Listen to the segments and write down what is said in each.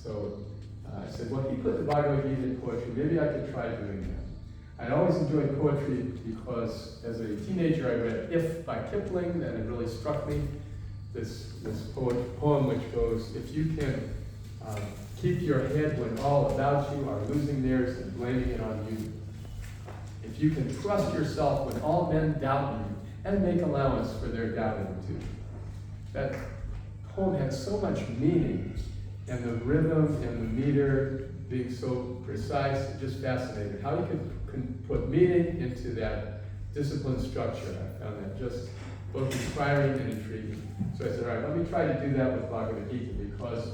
So I said, well, if you put the Bhagavad Gita in poetry, maybe I could try doing that. I'd always enjoyed poetry because as a teenager I read If by Kipling, and it really struck me. This poem which goes, if you can keep your head when all about you are losing theirs and blaming it on you. If you can trust yourself when all men doubt you and make allowance for their doubting too. That poem had so much meaning, and the rhythm and the meter being so precise, it just fascinated. How you can put meaning into that disciplined structure. I found that just both inspiring and intriguing. So I said, all right, let me try to do that with Bhagavad Gita, because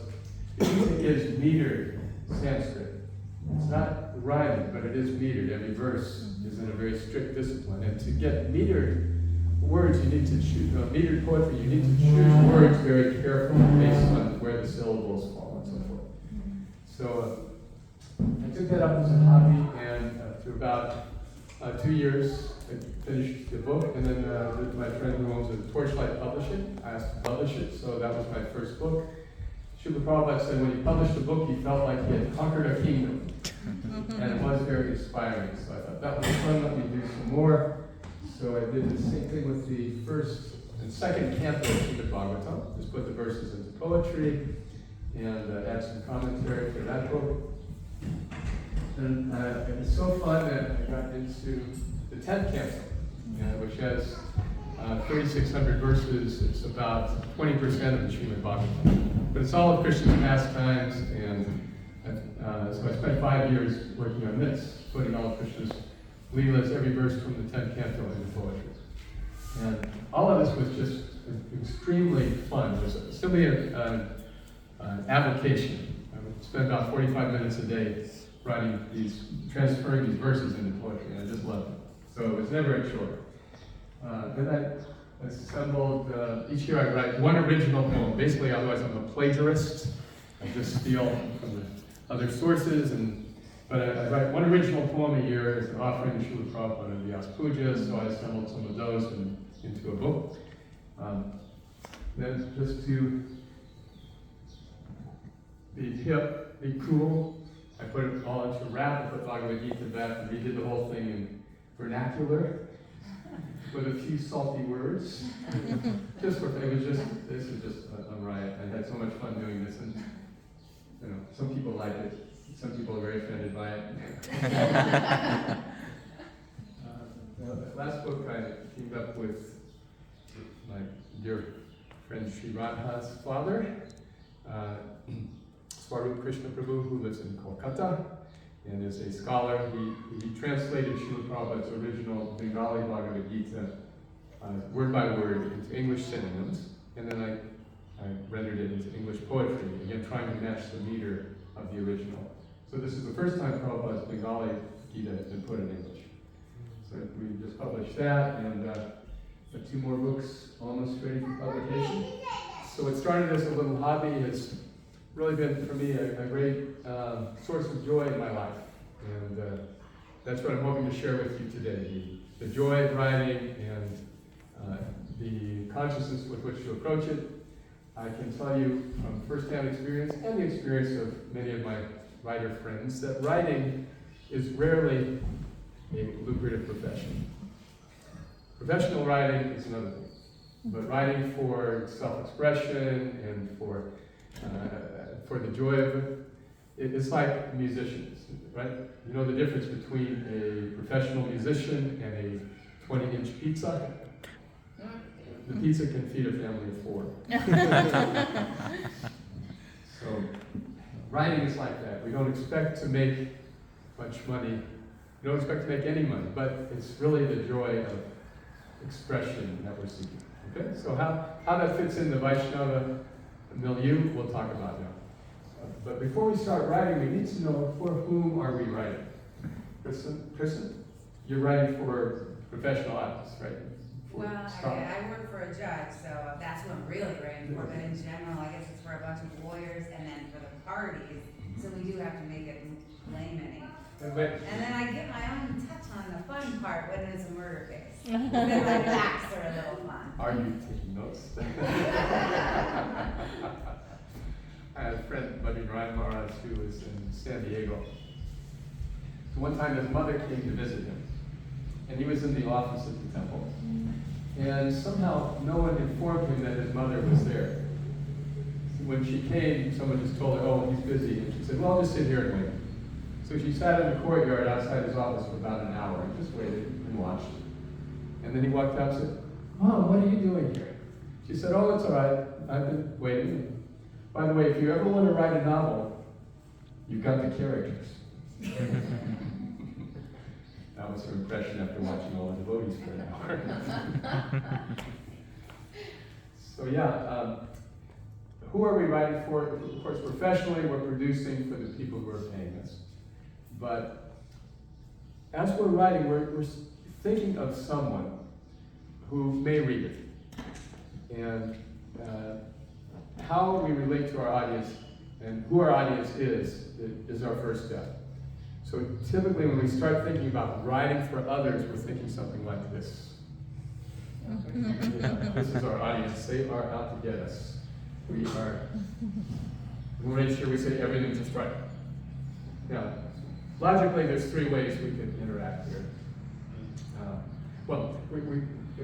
the Gita is metered Sanskrit. It's not rhyming, but it is metered. Every verse is in a very strict discipline. And to get metered words, you need to choose, metered poetry, you need to choose words very carefully based on where the syllables fall and so forth. So I took that up as a hobby, and after about 2 years, I finished the book, and then my friend who owns a Torchlight Publishing, I asked to publish it, so that was my first book. Srila Prabhupada said when he published the book, he felt like he had conquered a kingdom, and it was very inspiring, so I thought that was fun, let me do some more. So I did the same thing with the first and second canto of Srimad Bhagavatam, just put the verses into poetry, and add some commentary for that book. And it was so fun that I got into the 10th canto, which has 3,600 verses. It's about 20% of the Srimad Bhagavatam. But it's all of Krishna's pastimes, and so I spent 5 years working on this, putting all of Krishna's Leelas, every verse from the 10th canto into poetry. And all of this was just extremely fun. It was simply an application. I would spend about 45 minutes a day transferring these verses into poetry, and I just loved it. So it was never a chore. Then I assembled, each year I write one original poem. Basically, otherwise I'm a plagiarist. I just steal from the other sources, but I write one original poem a year as an offering to Srila Prabhupada and Vyas Puja, so I assembled some of those into a book. Then just to be hip, be cool, I put it all into a rap, I put Bhagavad Gita back, and redid the whole thing in vernacular, with a few salty words. This is just a riot. I had so much fun doing this, and some people like it, some people are very offended by it. The last book I teamed up with my dear friend Sri Radha's father, Krishna Prabhu, who lives in Kolkata and is a scholar. He translated Srila Prabhupada's original Bengali Bhagavad Gita word by word into English synonyms, and then I rendered it into English poetry, again trying to match the meter of the original. So this is the first time Prabhupada's Bengali Gita has been put in English. So we just published that, and 2 more books almost ready for publication. So what started as a little hobby has really been, for me, a great source of joy in my life. And that's what I'm hoping to share with you today. The joy of writing and the consciousness with which to approach it. I can tell you from first-hand experience and the experience of many of my writer friends that writing is rarely a lucrative profession. Professional writing is another thing. But writing for self-expression and for the joy of it, it's like musicians, right? You know the difference between a professional musician and a 20-inch pizza? The pizza can feed a family of 4. So writing is like that. We don't expect to make much money. We don't expect to make any money, but it's really the joy of expression that we're seeking. Okay? So how that fits in the Vaishnava milieu, we'll talk about now. But before we start writing, we need to know for whom are we writing. Krishna, you're writing for professional artists, right? Well, I work for a judge, so that's what I'm really writing for. But in general, I guess it's for a bunch of lawyers and then for the parties. So we do have to make it layman-y. And then I get my own touch on the fun part when it's a murder case. Then my facts are a little fun. Are you taking notes? I had a friend, Buddy Ryan Maharaj, who was in San Diego. So one time his mother came to visit him, and he was in the office at the temple. And somehow no one informed him that his mother was there. When she came, someone just told her, oh, he's busy. And she said, well, I'll just sit here and wait. So she sat in the courtyard outside his office for about an hour and just waited and watched. And then he walked out and said, Mom, what are you doing here? She said, oh, it's all right. I've been waiting. By the way, if you ever want to write a novel, you've got the characters. That was her impression after watching all the devotees for an hour. So yeah, who are we writing for? Of course, professionally, we're producing for the people who are paying us. But as we're writing, we're thinking of someone who may read it. And how we relate to our audience and who our audience is our first step. So typically when we start thinking about writing for others, we're thinking something like this. This is our audience. They are out to get us. We'll make sure we say everything just right. Now, logically, there's three ways we can interact here.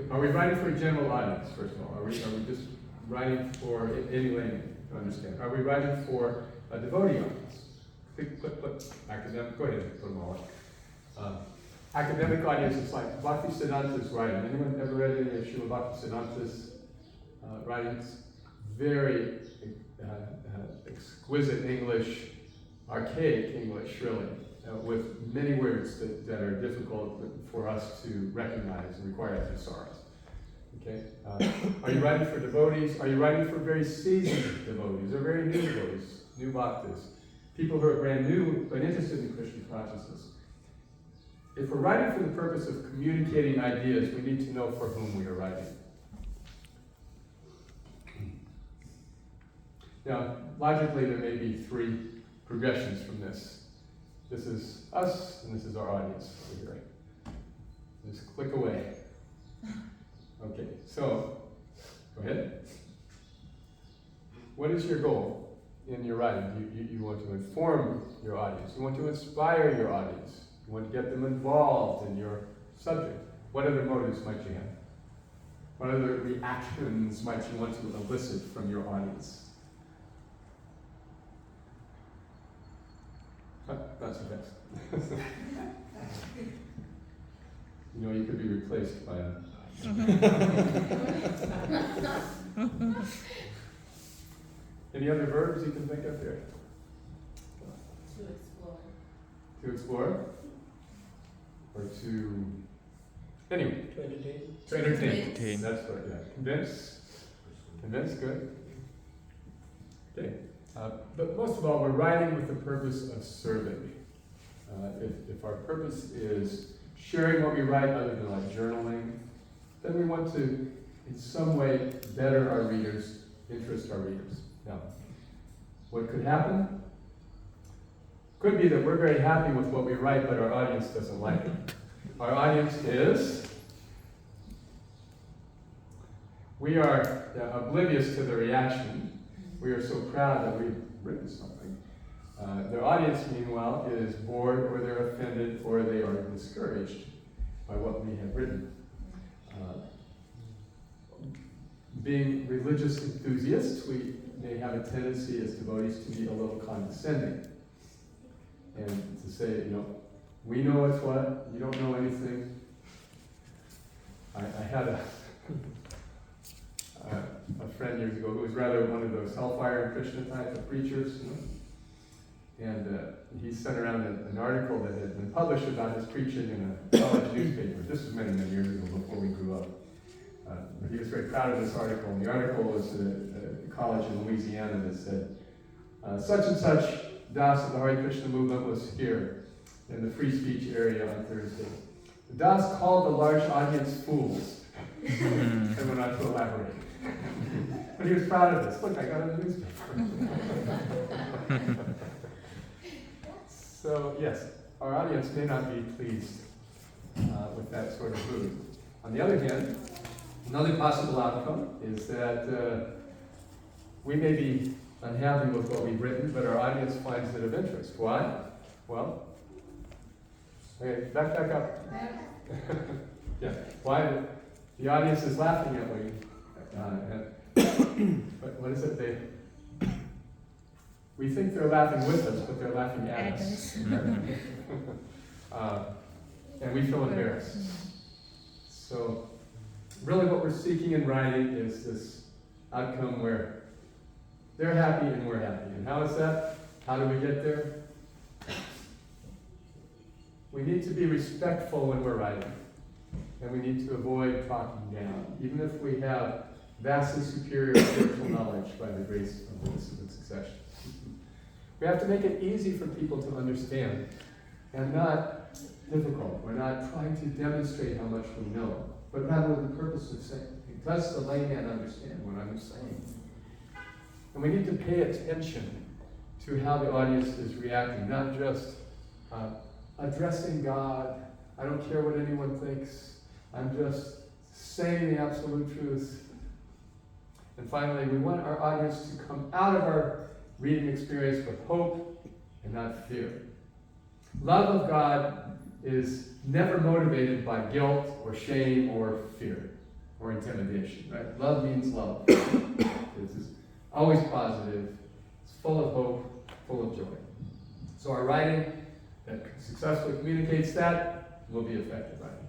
Are we writing for a general audience, first of all? Are we just writing for any layman to understand? Are we writing for a devotee audience? Click. Academic, go ahead, put them all up. Academic audience is like Bhaktisiddhanta's writing. Anyone ever read any of Srila Bhaktisiddhanta's writings? Very exquisite English, archaic English, really, with many words that are difficult for us to recognize and require thesaurus. Okay? Are you writing for devotees? Are you writing for very seasoned devotees or very new devotees, new bhaktas, people who are brand new but interested in Krishna consciousness? If we're writing for the purpose of communicating ideas, we need to know for whom we are writing. Now, logically, there may be three progressions from this. This is us, and this is our audience over here. Just click away. Okay, so, go ahead. What is your goal in your writing? You want to inform your audience. You want to inspire your audience. You want to get them involved in your subject. What other motives might you have? What other reactions might you want to elicit from your audience? Not so fast. You know, you could be replaced by a... Any other verbs you can think of there? To explore. To explore? Or to... Anyway. To entertain. To entertain. Entertain. That's right, yeah. Convince. Convince, good. Okay. But most of all, we're writing with the purpose of serving. If our purpose is sharing what we write other than like journaling, then we want to, in some way, better our readers, interest our readers. Now, what could happen? Could be that we're very happy with what we write, but our audience doesn't like it. Our audience is... We are oblivious to the reaction. We are so proud that we've written something. Their audience, meanwhile, is bored, or they're offended, or they are discouraged by what we have written. Being religious enthusiasts, we may have a tendency as devotees to be a little condescending. And to say, you know, we know what's what, you don't know anything. I had a friend years ago who was rather one of those hellfire and Krishna type of preachers, you know? And he sent around an article that had been published about his preaching in a college newspaper. This was many, many years ago, before we grew up. But he was very proud of this article, and the article was a college in Louisiana that said, such and such Das of the Hare Krishna movement was here in the free speech area on Thursday. The Das called the large audience fools, and went on to elaborate. But he was proud of this. Look, I got it in the newspaper. So, yes, our audience may not be pleased with that sort of mood. On the other hand, another possible outcome is that we may be unhappy with what we've written, but our audience finds it of interest. Why? Well, okay, back up. Yeah, why? The audience is laughing at me. But what is it? We think they're laughing with us, but they're laughing at us. And we feel embarrassed. So, really what we're seeking in writing is this outcome where they're happy and we're happy. And how is that? How do we get there? We need to be respectful when we're writing. And we need to avoid talking down, even if we have vastly superior spiritual knowledge by the grace of the discipline succession. We have to make it easy for people to understand and not difficult. We're not trying to demonstrate how much we know, but rather with the purpose of saying, does the layman understand what I'm saying? And we need to pay attention to how the audience is reacting, not just addressing God. I don't care what anyone thinks. I'm just saying the absolute truth. And finally, we want our audience to come out of our reading experience with hope and not fear. Love of God is never motivated by guilt or shame or fear or intimidation. Right? Love means love. It's always positive. It's full of hope, full of joy. So our writing that successfully communicates that will be effective writing.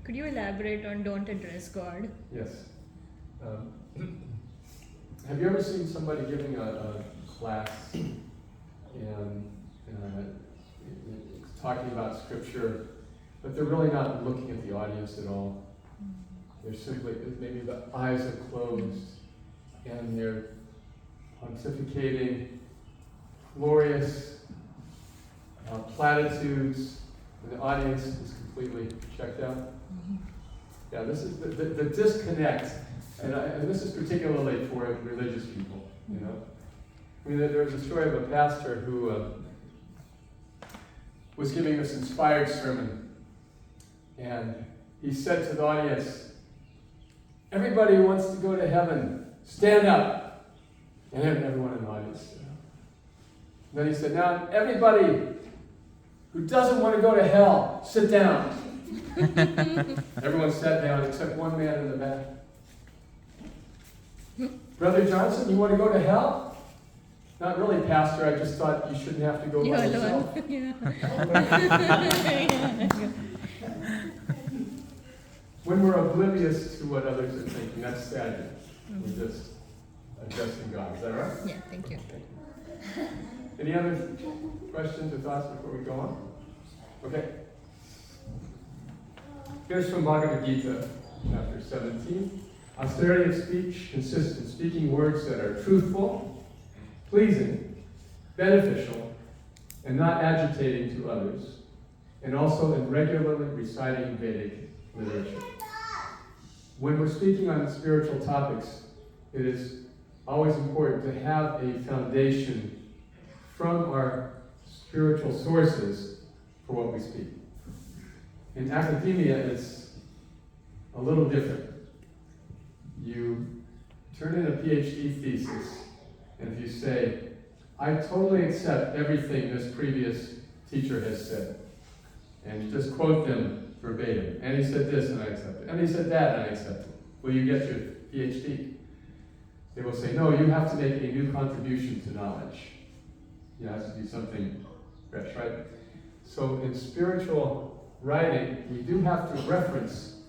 Could you elaborate on don't address God? Yes. Have you ever seen somebody giving a class and talking about scripture, but they're really not looking at the audience at all? They're simply, maybe the eyes are closed and they're pontificating glorious platitudes, and the audience is completely checked out. Yeah, this is the disconnect, and this is particularly for religious people, you know. I mean, there was a story of a pastor who was giving this inspired sermon, and he said to the audience, "Everybody who wants to go to heaven, stand up." And everyone in the audience stood up. And then he said, "Now, everybody who doesn't want to go to hell, sit down." Everyone sat down except one man in the back. "Brother Johnson, you want to go to hell?" "Not really, Pastor. I just thought you shouldn't have to go by yourself." Yeah. When we're oblivious to what others are thinking, that's stagnant. We're just addressing God. Is that right? Yeah, thank you. Any other questions or thoughts before we go on? Okay. Here's from Bhagavad Gita, chapter 17. Austerity of speech consists in speaking words that are truthful, pleasing, beneficial, and not agitating to others, and also in regularly reciting Vedic literature. When we're speaking on spiritual topics, it is always important to have a foundation from our spiritual sources for what we speak. In academia, it's a little different. You turn in a PhD thesis, and if you say, "I totally accept everything this previous teacher has said," and you just quote them verbatim, "And he said this, and I accept it. And he said that, and I accept it," will you get your PhD? They will say, "No, you have to make a new contribution to knowledge. It has to be something fresh," right? So in spiritual writing, we do have to reference,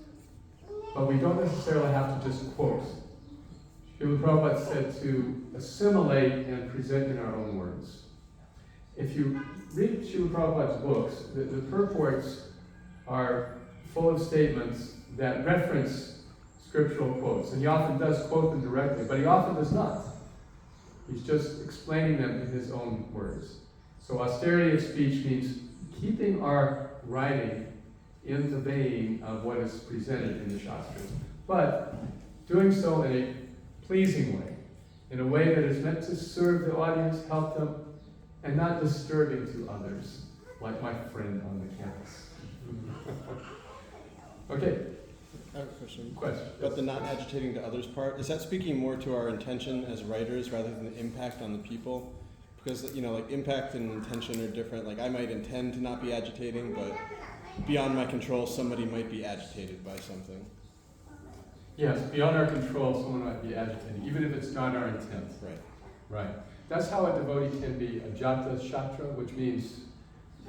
but we don't necessarily have to just quote. Srila Prabhupada said to assimilate and present in our own words. If you read Srila Prabhupada's books, the purports are full of statements that reference scriptural quotes. And he often does quote them directly, but he often does not. He's just explaining them in his own words. So austerity of speech means keeping our writing in the vein of what is presented in the Shastras, but doing so in a pleasing way, in a way that is meant to serve the audience, help them, and not disturbing to others, like my friend on the campus. Okay, I have a question. Question. But the not agitating to others part, is that speaking more to our intention as writers rather than the impact on the people? Because, you know, like impact and intention are different. Like I might intend to not be agitating, but beyond my control, somebody might be agitated by something. Yes, beyond our control, someone might be agitating, even if it's not our intent. Right. Right. That's how a devotee can be a jata shatra, which means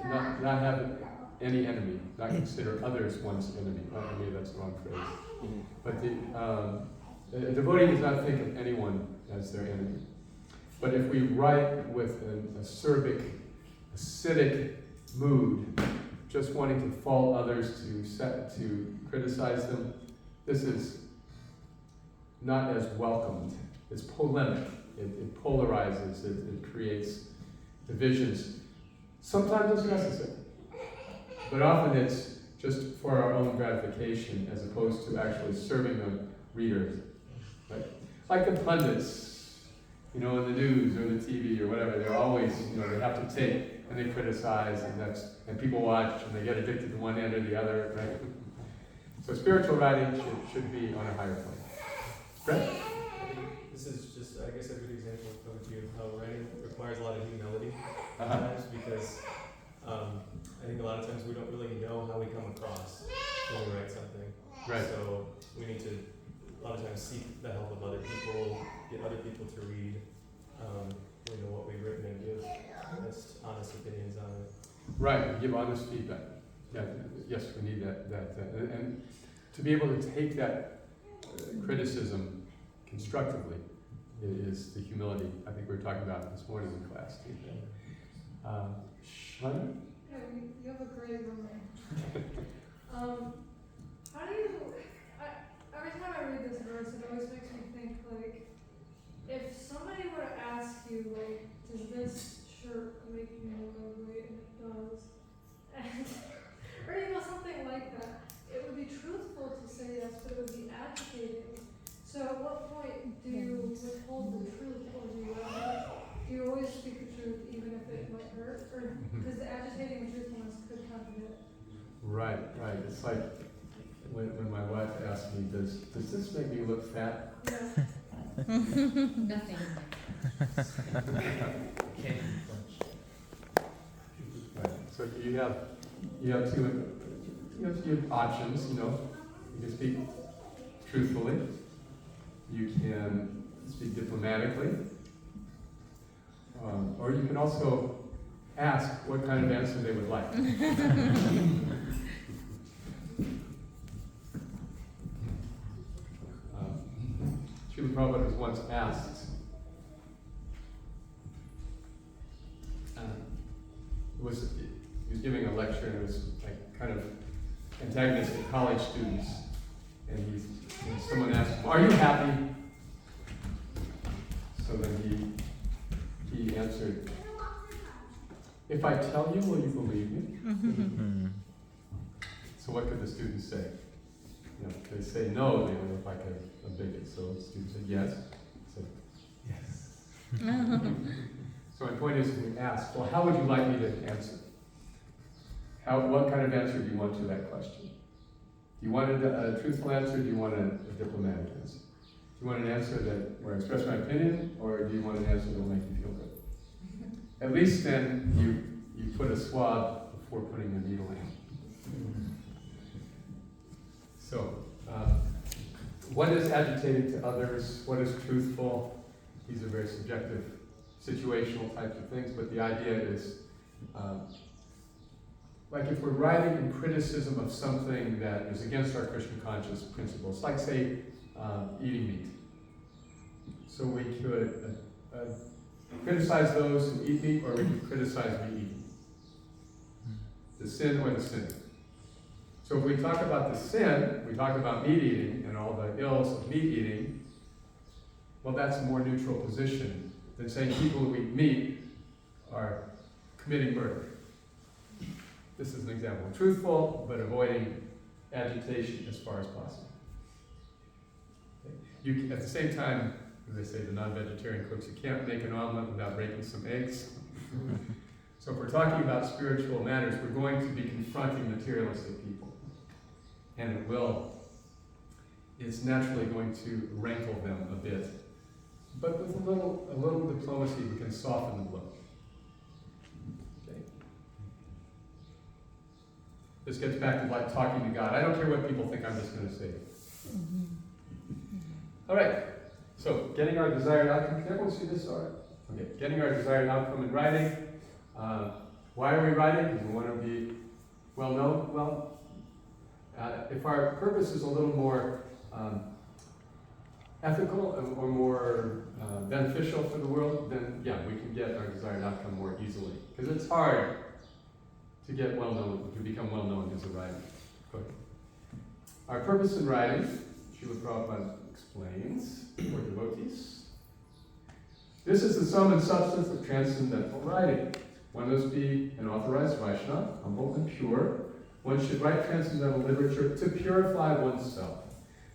not have any enemy, not consider others one's enemy. Maybe that's the wrong phrase. Mm-hmm. But a devotee does not think of anyone as their enemy. But if we write with an acidic mood, just wanting to fault others, to criticize them, this is not as welcomed. It's polemic. It polarizes. It creates divisions. Sometimes it's necessary, but often it's just for our own gratification as opposed to actually serving the readers. Right? Like the pundits, you know, in the news or the TV or whatever, they're always, you know, they have to take and they criticize, and people watch and they get addicted to one end or the other, right? So spiritual writing should be on a higher plane. Right? This is just, I guess, a good example of how writing requires a lot of humility sometimes, because I think a lot of times we don't really know how we come across when we write something. Right. So we need to, a lot of times, seek the help of other people, get other people to read, you know, what we've written and give honest opinions on it. Right, give honest feedback. Yeah, yes, we need that. And to be able to take that criticism constructively is the humility I think we were talking about this morning in class. Shani? Yeah, you have a great roommate. How do you, every time I read this verse, it always makes me think, like, if somebody were to ask you, like, does this shirt make you more ugly? And it does. And, or, you know, something like that. It would be truthful to say yes, but it would be agitating. So at what point do you withhold the truth, or do you always speak the truth even if it might hurt? Or because the agitating and truthfulness could contradict. Right. It's like when my wife asked me, does this make me look fat? Yeah. Nothing. Right. So you have two options, you know. You can speak truthfully. You can speak diplomatically. Or you can also ask what kind of answer they would like. Srila Prabhupada was once asked, he was giving a lecture, and it was like kind of antagonistic college students, and someone asked him, "Are you happy?" So then he answered, "If I tell you, will you believe me?" So what could the students say? You know, they say no, they look like a bigot. So the student said yes. So yes. So my point is, we ask, well, how would you like me to answer? What kind of answer do you want to that question? Do you want a truthful answer, or do you want a diplomatic answer? Do you want an answer where I express my opinion, or do you want an answer that will make you feel good? At least then you put a swab before putting the needle in. So, what is agitating to others? What is truthful? These are very subjective, situational types of things, but the idea is, like if we're writing in criticism of something that is against our Krishna conscious principles, like say, eating meat. So we could criticize those who eat meat, or we could criticize meat eating. The sin or the sinner. So if we talk about the sin, we talk about meat eating and all the ills of meat eating, well, that's a more neutral position than saying people who eat meat are committing murder. This is an example. Truthful, but avoiding agitation as far as possible. Okay. At the same time, as they say, the non-vegetarian cooks, you can't make an omelet without breaking some eggs. So if we're talking about spiritual matters, we're going to be confronting materialistic people. And it will it's naturally going to rankle them a bit. But with a little diplomacy, we can soften the blow. Okay. This gets back to like talking to God. I don't care what people think, I'm just going to say it. All right. So, getting our desired outcome. Can everyone see this? All right. Okay. Getting our desired outcome in writing. Why are we writing? Because we want to be well known. Well, if our purpose is a little more ethical or more beneficial for the world, then yeah, we can get our desired outcome more easily. Because it's hard to get well known, to become well known as a writer. Good. Our purpose in writing, Srila Prabhupada explains for devotees. This is the sum and substance of transcendental writing. One must be an authorized Vaishnava, humble and pure. One should write transcendental literature to purify oneself,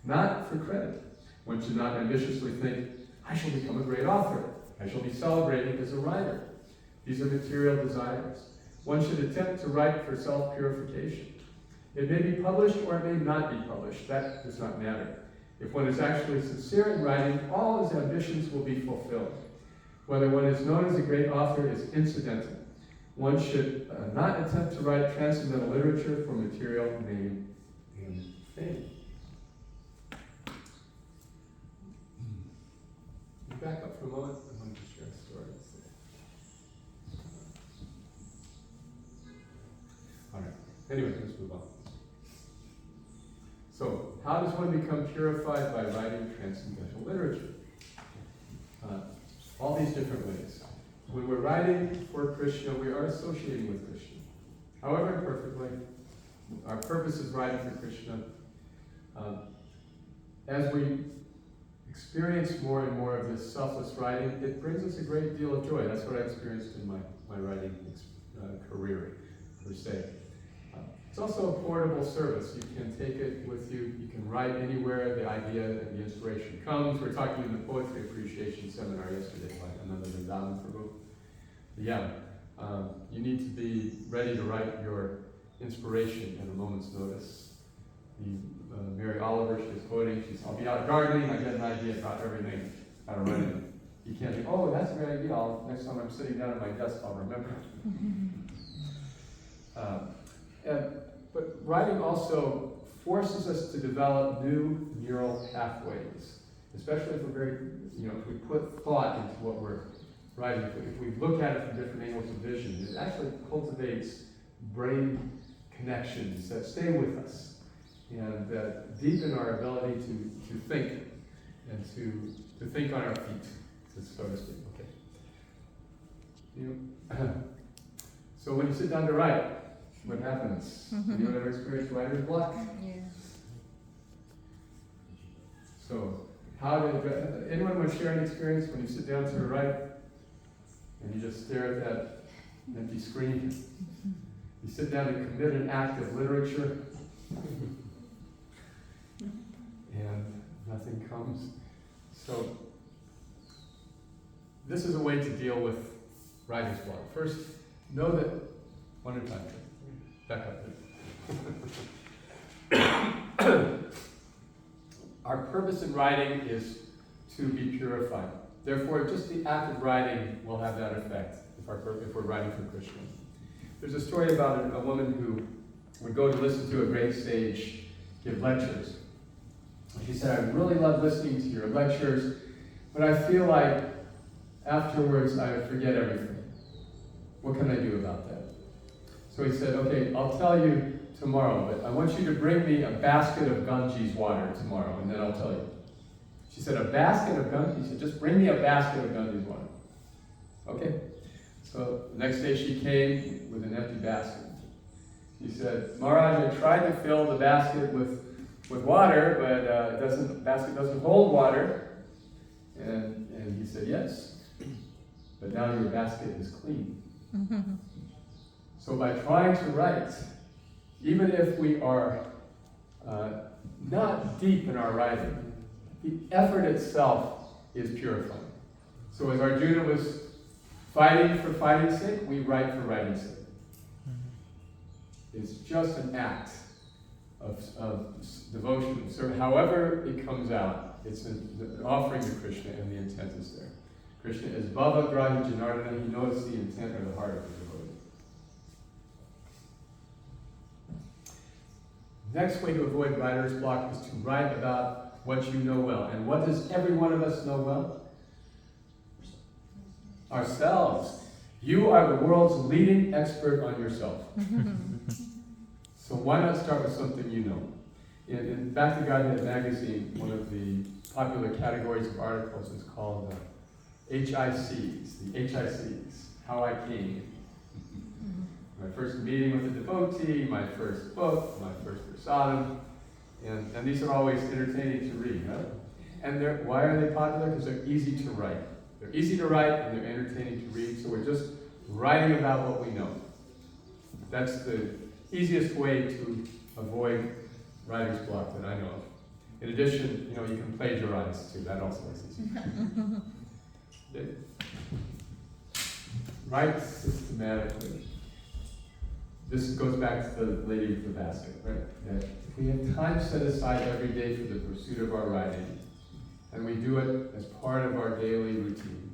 not for credit. One should not ambitiously think, I shall become a great author. I shall be celebrated as a writer. These are material desires. One should attempt to write for self-purification. It may be published or it may not be published. That does not matter. If one is actually sincere in writing, all his ambitions will be fulfilled. Whether one is known as a great author is incidental. One should not attempt to write transcendental literature for material name and fame. Back up for a moment. I want to share a story. All right. Anyway, let's move on. So, how does one become purified by writing transcendental literature? All these different ways. When we're writing for Krishna, we are associating with Krishna. However imperfectly, our purpose is writing for Krishna. As we experience more and more of this selfless writing, it brings us a great deal of joy. That's what I experienced in my writing career, per se. It's also a portable service. You can take it with you. You can write anywhere the idea and the inspiration comes. We're talking in the Poetry Appreciation Seminar yesterday by another Vrindavan Prabhu. Yeah, you need to be ready to write your inspiration at a moment's notice. Mary Oliver, she's quoting, she's, I'll be out gardening, I get an idea about everything, how to write it. You can't think, oh, that's a great idea, next time I'm sitting down at my desk, I'll remember. But writing also forces us to develop new neural pathways, especially if we're very, if we put thought into what we're writing, if we look at it from different angles of vision, it actually cultivates brain connections that stay with us and that deepen our ability to think and to think on our feet, so to speak. Okay. So when you sit down to write, what happens? Anyone ever experienced writer's block? Yeah. So, anyone want to share an experience when you sit down to write and you just stare at that empty screen? You sit down to commit an act of literature and nothing comes. So, this is a way to deal with writer's block. First, know that, one at a time. Back up. Our purpose in writing is to be purified. Therefore, just the act of writing will have that effect if we're writing for Krishna. There's a story about a woman who would go to listen to a great sage give lectures. She said, I really love listening to your lectures, but I feel like afterwards I forget everything. What can I do about that? So he said, okay, I'll tell you tomorrow, but I want you to bring me a basket of Ganges water tomorrow, and then I'll tell you. She said, a basket of Ganges? He said, just bring me a basket of Ganges water. Okay. So the next day she came with an empty basket. She said, Maharaj, I tried to fill the basket with water, but the basket doesn't hold water. And he said, yes, but now your basket is clean. So by trying to write, even if we are not deep in our writing, the effort itself is purifying. So as Arjuna was fighting for fighting's sake, we write for writing's sake. It's just an act of devotion, service, however it comes out, it's an offering to Krishna and the intent is there. Krishna is Bhava Grahi Janardana, he knows the intent or the heart of the devotee. Next way to avoid writer's block is to write about what you know well. And what does every one of us know well? Ourselves. You are the world's leading expert on yourself. So why not start with something you know? In Back to Godhead magazine, one of the popular categories of articles is called HICs, the HICs, How I Came. My first meeting with a devotee, my first book, my first prasadam, and these are always entertaining to read, right? And why are they popular? Because they're easy to write. They're easy to write and they're entertaining to read, so we're just writing about what we know. That's the easiest way to avoid writer's block that I know of. In addition, you can plagiarize too, that also is easy. Write systematically. This goes back to the lady with the basket, right? That if we have time set aside every day for the pursuit of our writing, and we do it as part of our daily routine,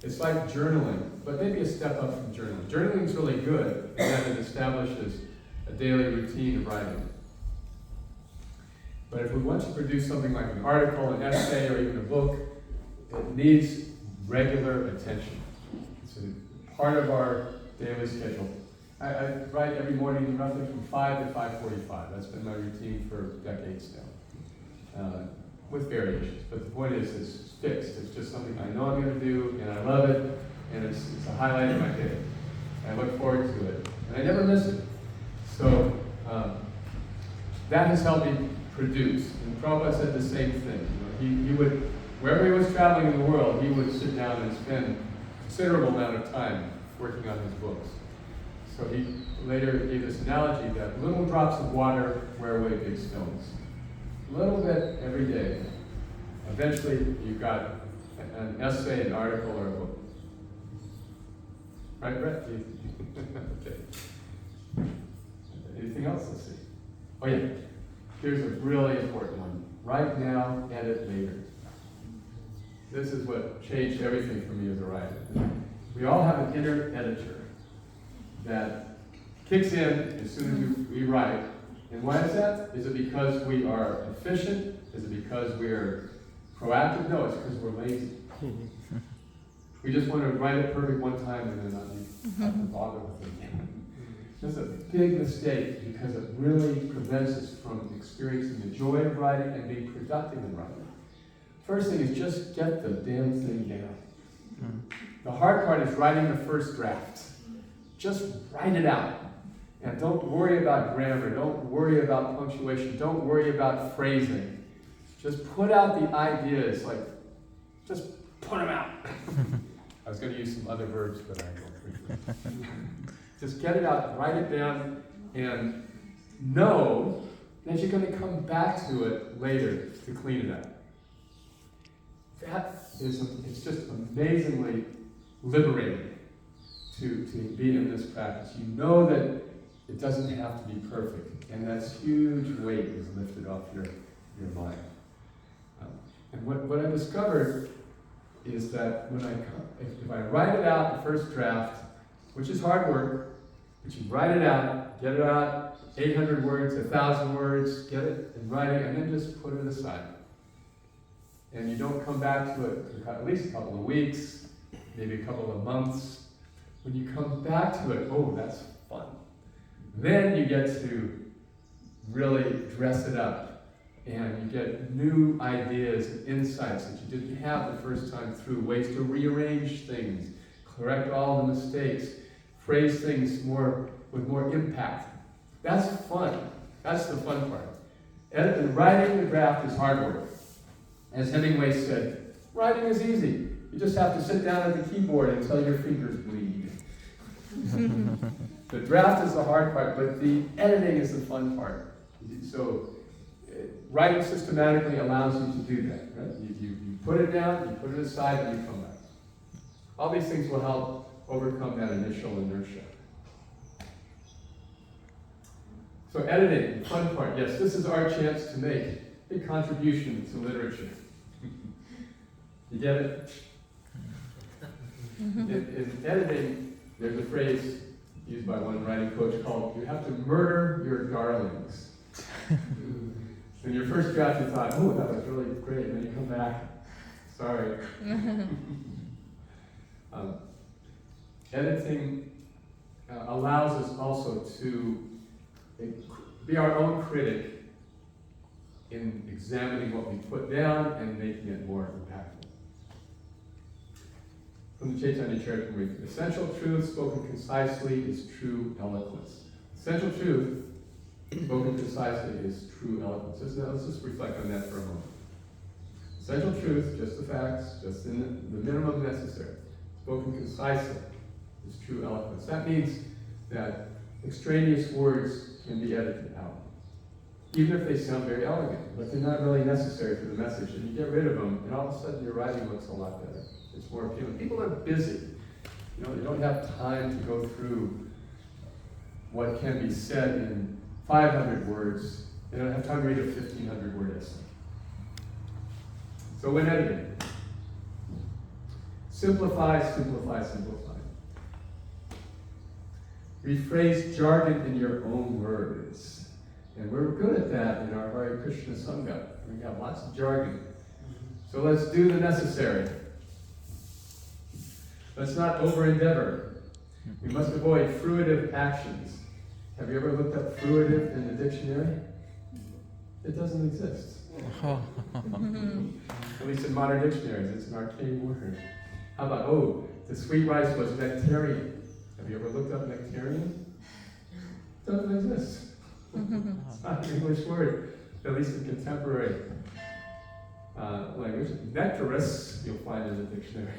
it's like journaling, but maybe a step up from journaling. Journaling is really good, and that it establishes a daily routine of writing. But if we want to produce something like an article, an essay, or even a book, it needs regular attention. It's a part of our daily schedule. I write every morning roughly from 5 to 5:45. That's been my routine for decades now, with variations. But the point is, it's fixed. It's just something I know I'm going to do, and I love it, and it's a highlight of my day. I look forward to it, and I never miss it. So that has helped me produce. And Prabhupada said the same thing. He would, wherever he was traveling in the world, he would sit down and spend a considerable amount of time working on his books. So he later gave this analogy that little drops of water wear away big stones. A little bit every day. Eventually, you've got an essay, an article, or a book. Right, Brett? Okay. Anything else? Let's see. Oh yeah, here's a really important one. Write now, edit later. This is what changed everything for me as a writer. We all have an inner editor that kicks in as soon as we write. And why is that? Is it because we are efficient? Is it because we're proactive? No, it's because we're lazy. We just want to write it perfect one time and then not have to bother with it again. That's a big mistake because it really prevents us from experiencing the joy of writing and being productive in writing. First thing is just get the damn thing down. The hard part is writing the first draft. Just write it out. And don't worry about grammar. Don't worry about punctuation. Don't worry about phrasing. Just put out the ideas. Just put them out. I was going to use some other verbs, but I won't. Just get it out, write it down, and know that you're going to come back to it later to clean it up. It's just amazingly liberating to be in this practice. You know that it doesn't have to be perfect, and that huge weight is lifted off your mind. And what I discovered is that if I write it out, the first draft, which is hard work, but you write it out, get it out, 800 words, 1,000 words, get it in writing, and then just put it aside. And you don't come back to it for at least a couple of weeks, maybe a couple of months. When you come back to it, oh, that's fun. Then you get to really dress it up, and you get new ideas and insights that you didn't have the first time through, ways to rearrange things, correct all the mistakes, phrase things with more impact. That's fun. That's the fun part. And writing the draft is hard work. As Hemingway said, writing is easy. You just have to sit down at the keyboard until your fingers bleed. The draft is the hard part, but the editing is the fun part. So writing systematically allows you to do that. Right? You put it down, you put it aside, and you come back. All these things will help overcome that initial inertia. So So editing, fun part. Yes, this is our chance to make a contribution to literature. You get it? In editing, there's a phrase used by one writing coach called, you have to murder your darlings. In your first draft, you thought, oh, that was really great. And then you come back, sorry. Editing allows us also to be our own critic in examining what we put down and making it more impactful. From the Chaitanya Charitamrita, essential truth spoken concisely is true eloquence. Essential truth spoken concisely is true eloquence. Let's just reflect on that for a moment. Essential truth, just the facts, just in the minimum necessary, spoken concisely is true eloquence. That means that extraneous words can be edited out, even if they sound very elegant, but they're not really necessary for the message. And you get rid of them, and all of a sudden your writing looks a lot better. It's more appealing. People are busy. You know, they don't have time to go through what can be said in 500 words. They don't have time to read a 1,500 word essay. So when editing, simplify, simplify, simplify. Rephrase jargon in your own words. And we're good at that in our Hare Krishna Sangha. We got lots of jargon. So let's do the necessary. Let's not over-endeavor. We must avoid fruitive actions. Have you ever looked up fruitive in the dictionary? It doesn't exist. At least in modern dictionaries, it's an arcane word. How about, the sweet rice was nectarian. Have you ever looked up nectarian? It doesn't exist. It's not an English word, at least in contemporary language. Nectarous, you'll find in the dictionary.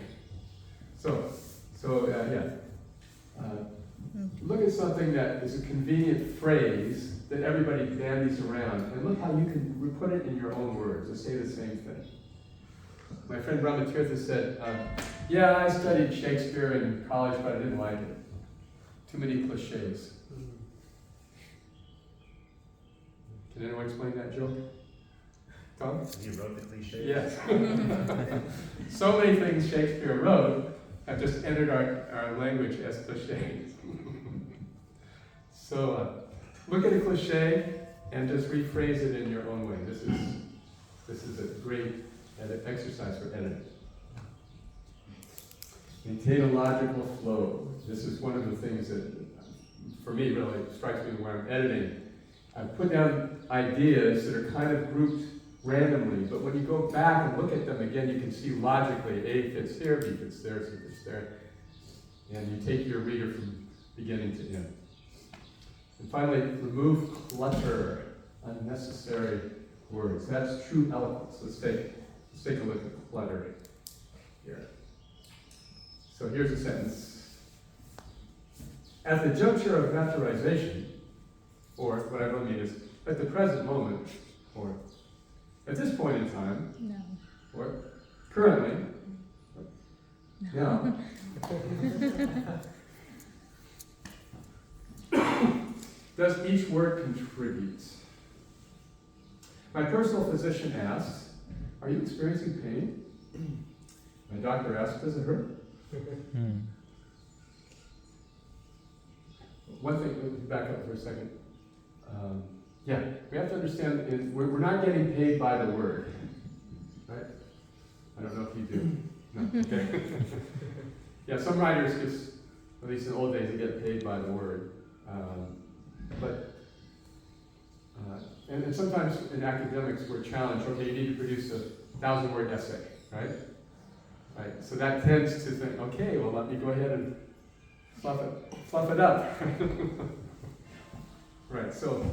Look at something that is a convenient phrase that everybody bandies around, and look how you can put it in your own words and say the same thing. My friend Brahmatirtha said, yeah, I studied Shakespeare in college, but I didn't like it. Too many cliches. Can anyone explain that joke? Tom? You wrote the cliche? Yes. So many things Shakespeare wrote have just entered our language as cliches. So look at a cliche and just rephrase it in your own way. This is a great exercise for editing. Maintain a logical flow. This is one of the things that, for me, really strikes me when I'm editing. I put down ideas that are kind of grouped randomly, but when you go back and look at them again, you can see logically, A fits here, B fits there, C fits there, and you take your reader from beginning to end. And finally, remove clutter, unnecessary words. That's true eloquence. Let's take a look at clutter here. So here's a sentence. At the juncture of masterization, or what I really mean is, at the present moment, or at this point in time, No. or currently, now, does each word contribute? My personal physician asks, are you experiencing pain? My doctor asks, does it hurt? One thing, back up for a second. We have to understand, we're not getting paid by the word, right? I don't know if you do. No, okay. Yeah, some writers just, at least in the old days, they get paid by the word. And sometimes in academics we're challenged, okay, you need to produce a 1,000-word essay, right? Right, so that tends to think, okay, well, let me go ahead and fluff it up. Right, so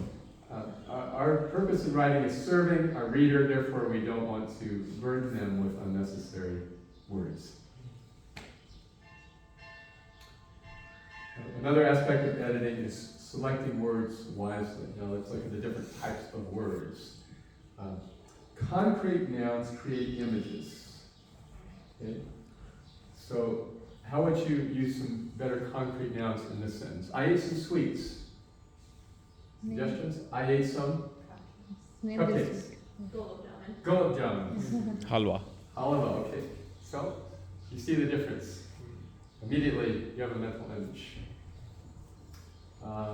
our purpose in writing is serving our reader, therefore we don't want to burden them with unnecessary words. Another aspect of editing is selecting words wisely. Now let's look at the different types of words. Concrete nouns create images. Okay? So how would you use some better concrete nouns in this sentence? I ate some sweets. Suggestions? I ate some Name cupcakes. this. Gulab jamun. Halwa. Halva, okay. So, you see the difference. Immediately, you have a mental image.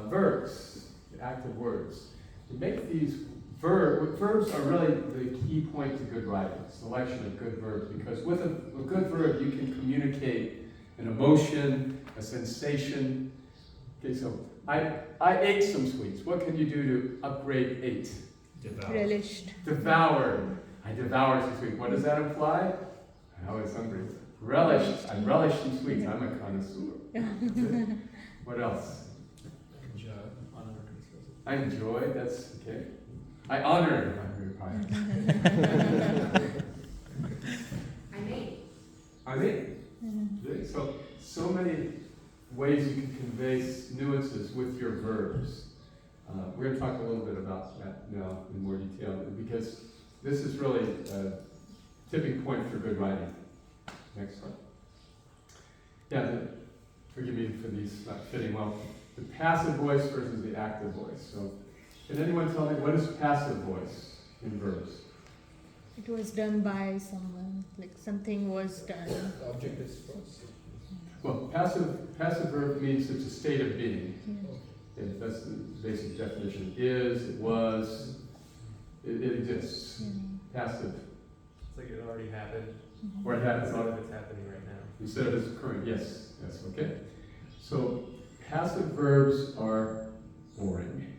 Verbs, the active words. You make these verbs are really the key point to good writing, selection of good verbs, because with a good verb, you can communicate an emotion, a sensation. Okay, so I ate some sweets. What can you do to upgrade ate? Relished. Devoured. I devoured some sweets. What does that imply? I was hungry. Relished. I relish some sweets. I'm a connoisseur. What else? I enjoy. That's okay. I honor. I'm very I made. Okay, so many ways you can convey nuances with your verbs. We're going to talk a little bit about that now in more detail, because this is really a tipping point for good writing. Next slide. Yeah, forgive me for these not fitting well. The passive voice versus the active voice. So, can anyone tell me what is passive voice in verbs? It was done by someone, like something was done. Object is first. Well, passive verb means it's a state of being. Yeah. Okay, that's the basic definition. Is, it was, it exists. Passive. It's like it already happened. Or it happens Instead of it's happening right now. instead of it's current. Yes, okay. So passive verbs are boring.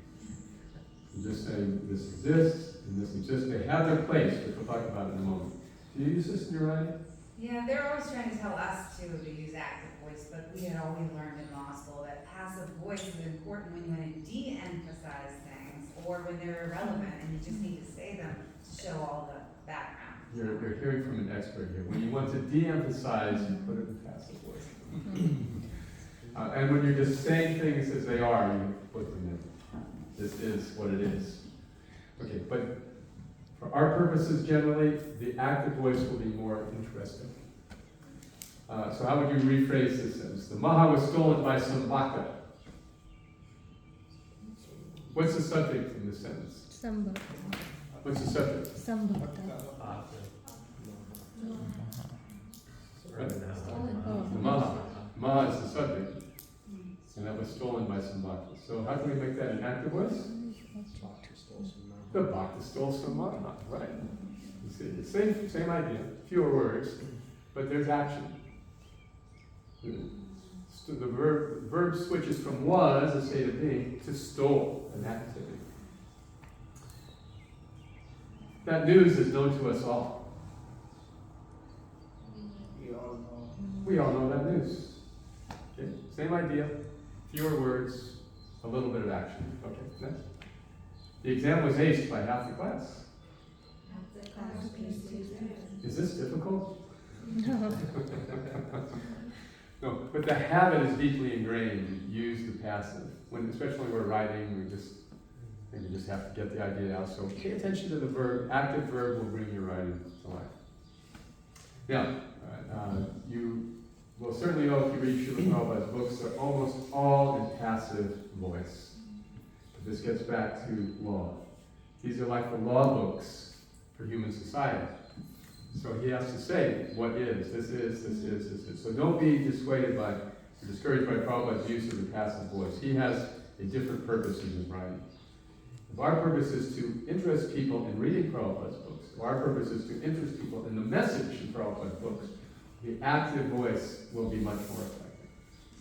You're just saying this exists and this exists. They have their place, which we'll talk about in a moment. Do you use this in your writing? Yeah, they're always trying to tell us to use active voice, but we had always learned in law school that passive voice is important when you want to de-emphasize things or when they're irrelevant and you just need to say them to show all the background. You're hearing from an expert here. When you want to de-emphasize, you put it in passive voice. And when you're just saying things as they are, you put them in. This is what it is. Okay, but for our purposes generally, the active voice will be more interesting. So how would you rephrase this sentence? The maha was stolen by some baka. What's the subject in this sentence? Sambhata. What's the subject? Sambhata. Right? Oh. The maha. Maha is the subject. And that was stolen by some baka. So how can we make that an active voice? The baka stole some maha. Right. You see, same idea. Fewer words, but there's action. The verb switches from was, a state of being, to stole, an activity. That news is known to us all. We all know that news. Okay? Same idea, fewer words, a little bit of action. Okay, next. The exam was aced by half the class. Is this difficult? No. No, but the habit is deeply ingrained. You use the passive. Especially when we're writing, we just have to get the idea out. So pay attention to the verb. Active verb will bring your writing to life. Now, you will certainly know if you read Srila Prabhupada's books, they're almost all in passive voice. But this gets back to law. These are like the law books for human society. So he has to say what is, this is, this is, this is. So don't be dissuaded by, or discouraged by Prabhupada's use of the passive voice. He has a different purpose in his writing. If our purpose is to interest people in reading Prabhupada's books, if our purpose is to interest people in the message in Prabhupada's books, the active voice will be much more effective.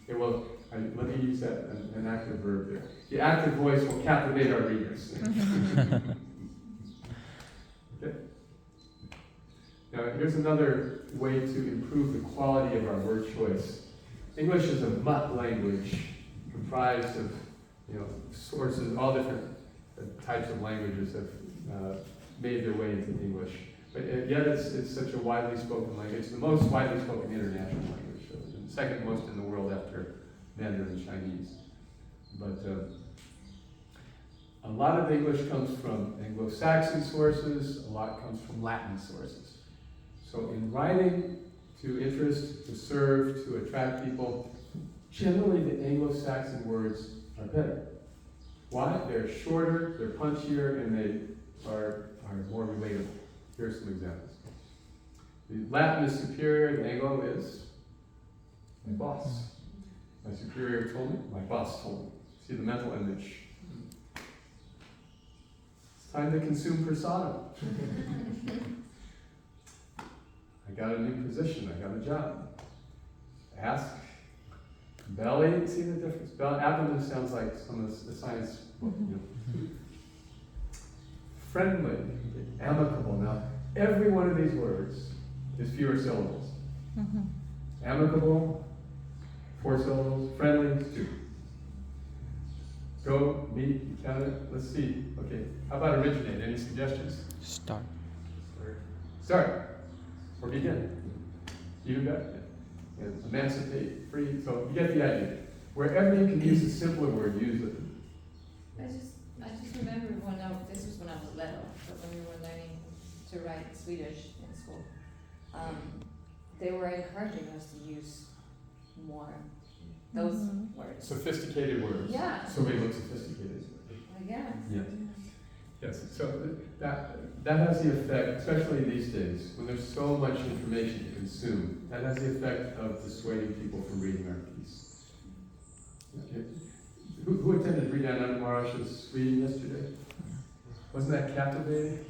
It will, let me use that, an active verb there. The active voice will captivate our readers. Okay? Now, here's another way to improve the quality of our word choice. English is a mutt language comprised of, sources. All different types of languages have made their way into English. But yet it's such a widely spoken language. It's the most widely spoken international language, and second most in the world after Mandarin and Chinese. But a lot of English comes from Anglo-Saxon sources, a lot comes from Latin sources. So in writing to interest, to serve, to attract people, generally the Anglo-Saxon words are better. Why? They're shorter, they're punchier, and they are more relatable. Here are some examples. The Latin is superior, the Anglo is my boss. My superior told me, my boss told me. See the mental image. It's time to consume persona. I got a new position, I got a job. Ask, belly, see the difference? Abdomen sounds like some of the science book, you know. Friendly, amicable. Now, every one of these words is fewer syllables. Amicable, 4 syllables. Friendly is 2. Go, meet, count it. Let's see. Okay, how about originate? Any suggestions? Start. Start. Or begin. Even better. And emancipate, free. So you get the idea. Wherever you can use a simpler word, use it. I just remember this was when I was little, but when we were learning to write Swedish in school, they were encouraging us to use more those words. Sophisticated words. Yeah. So they look sophisticated. I guess. Yes. Yes. So that has the effect, especially these days, when there's so much information to consume, that has the effect of dissuading people from reading our piece. Okay. Who attended Rita Maharaj's reading yesterday? Wasn't that captivating?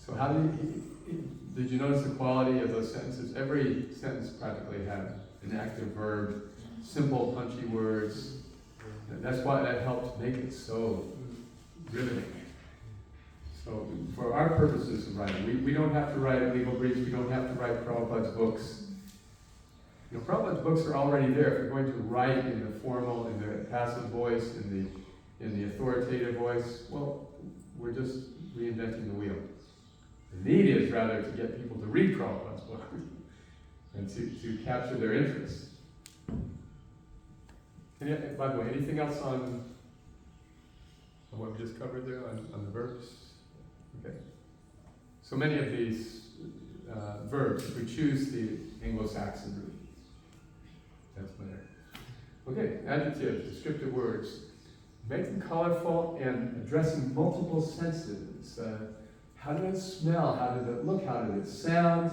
So how did you notice the quality of those sentences? Every sentence practically had an active verb, simple, punchy words. That's why that helped make it so riveting. So for our purposes of writing, we don't have to write legal briefs, we don't have to write Prabhupada's books. You know, Prabhupada's books are already there. If you're going to write in the formal, in the passive voice, in the authoritative voice, well, we're just reinventing the wheel. The need is rather to get people to read Prabhupada's book and to capture their interest. By the way, anything else on what we just covered there, on the verbs? Okay. So many of these verbs, if we choose the Anglo-Saxon route, that's better. Okay, adjectives, descriptive words. Make them colorful and addressing multiple senses. How did it smell? How did it look? How did it sound?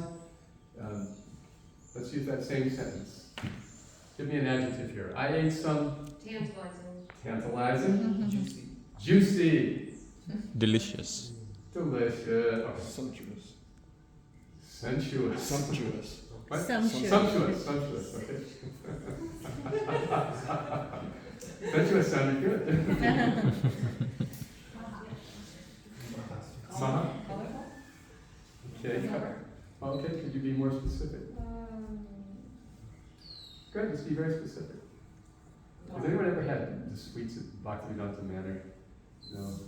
Let's use that same sentence. Give me an adjective here. I ate some... Tantalizing. Juicy. Juicy. Delicious. Delicious. Okay. Sumptuous. Sensuous. Sumptuous. What? Sumptuous. Sumptuous. Sumptuous. Okay. Sensuous sounded good. Colorful. Okay. Okay. Could you be more specific? Good. Let's be very specific. Has anyone ever had the sweets at Bhaktivedanta Manor? No.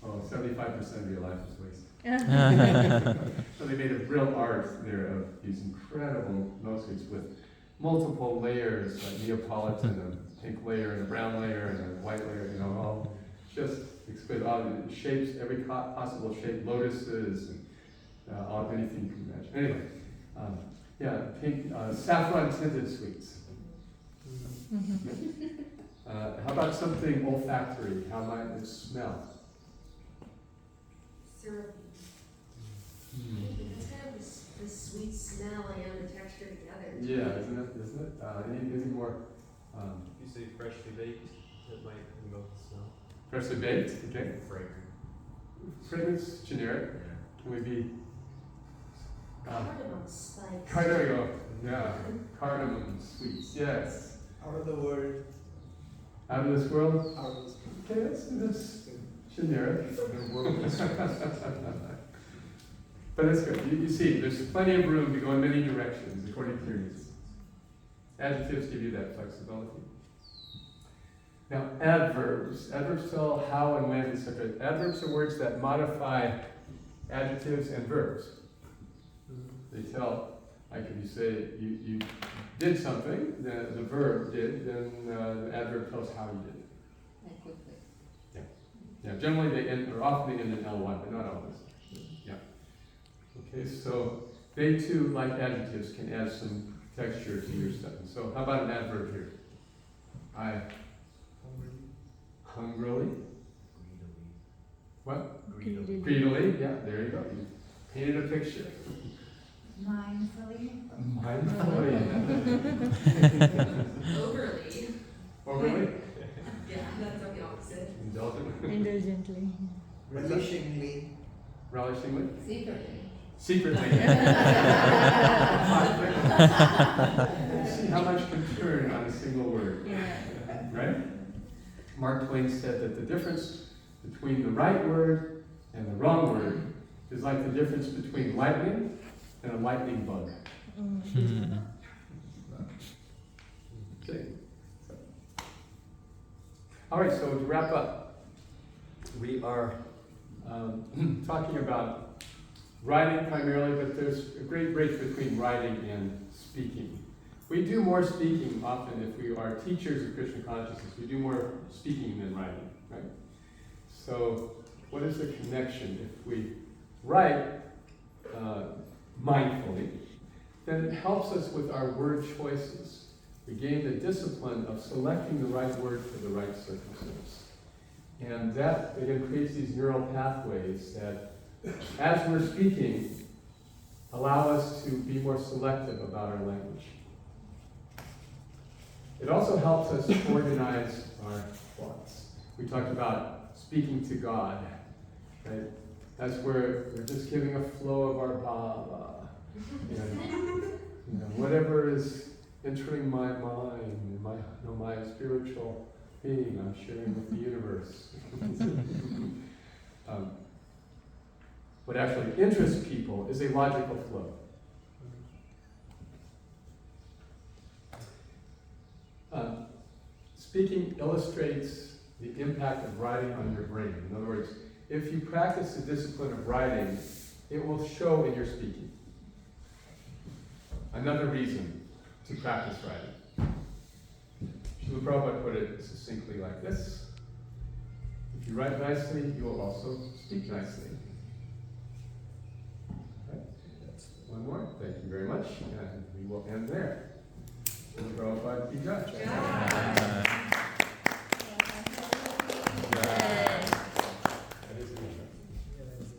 Oh, 75% of your life is wasted. So they made a real art there of these incredible sweets with multiple layers, like Neapolitan, a pink layer and a brown layer and a white layer, you know, all just exquisite. All the shapes, every possible shape, lotuses, and all anything you can imagine. Anyway, yeah, pink, saffron tinted sweets. How about something olfactory? How might it smell? Syrupy. It's kind of the sweet smell and the texture together. Yeah, isn't it? Any more? If you say freshly baked, it might invoke the smell. Freshly baked, okay. Fragrant. Fragrance, generic. Can we be? Cardamom spice. There we go. Yeah, cardamom sweets. Yes. Out of the word. Out of this world. Out of this Okay, that's generic. But it's good. You see, there's plenty of room to go in many directions according to your needs. Adjectives give you that flexibility. Now, adverbs. Adverbs tell how and when, etc. Adverbs are words that modify adjectives and verbs. They tell, like if you say you did something, the verb did, then the adverb tells how you did it. Like quickly. Yeah, generally they end, or often they end in L1, but not always. Yeah. Okay, so they too, like adjectives, can add some texture to your sentence. So how about an adverb here? I hungrily What? Greedily. Greedily, yeah, there you go. You painted a picture. Mindfully. Mindfully. Overly. Overly? Yeah, that's the opposite. Indulgent. Indulgently. Relishingly. Relishingly? Secretly. Secretly. See how much can turn on a single word, Yeah. right? Mark Twain said that the difference between the right word and the wrong word is like the difference between lightning and a lightning bug. Okay. All right, so to wrap up, we are talking about writing primarily, but there's a great break between writing and speaking. We do more speaking often if we are teachers of Krishna consciousness. We do more speaking than writing, right? So what is the connection? If we write mindfully, then it helps us with our word choices. We gain the discipline of selecting the right word for the right circumstance. And that, again, creates these neural pathways that, as we're speaking, allow us to be more selective about our language. It also helps us organize our thoughts. We talked about speaking to God, right? That's where we're just giving a flow of our bhava. Whatever is entering my mind, my spiritual being, I'm sharing with the universe. What actually interests people is a logical flow. Speaking illustrates the impact of writing on your brain. In other words, if you practice the discipline of writing, it will show in your speaking. Another reason to practice writing. Srila Prabhupada put it succinctly like this: if you write nicely, you will also speak nicely. Right. One more. Thank you very much. And we will end there. Srila Prabhupada ki jai.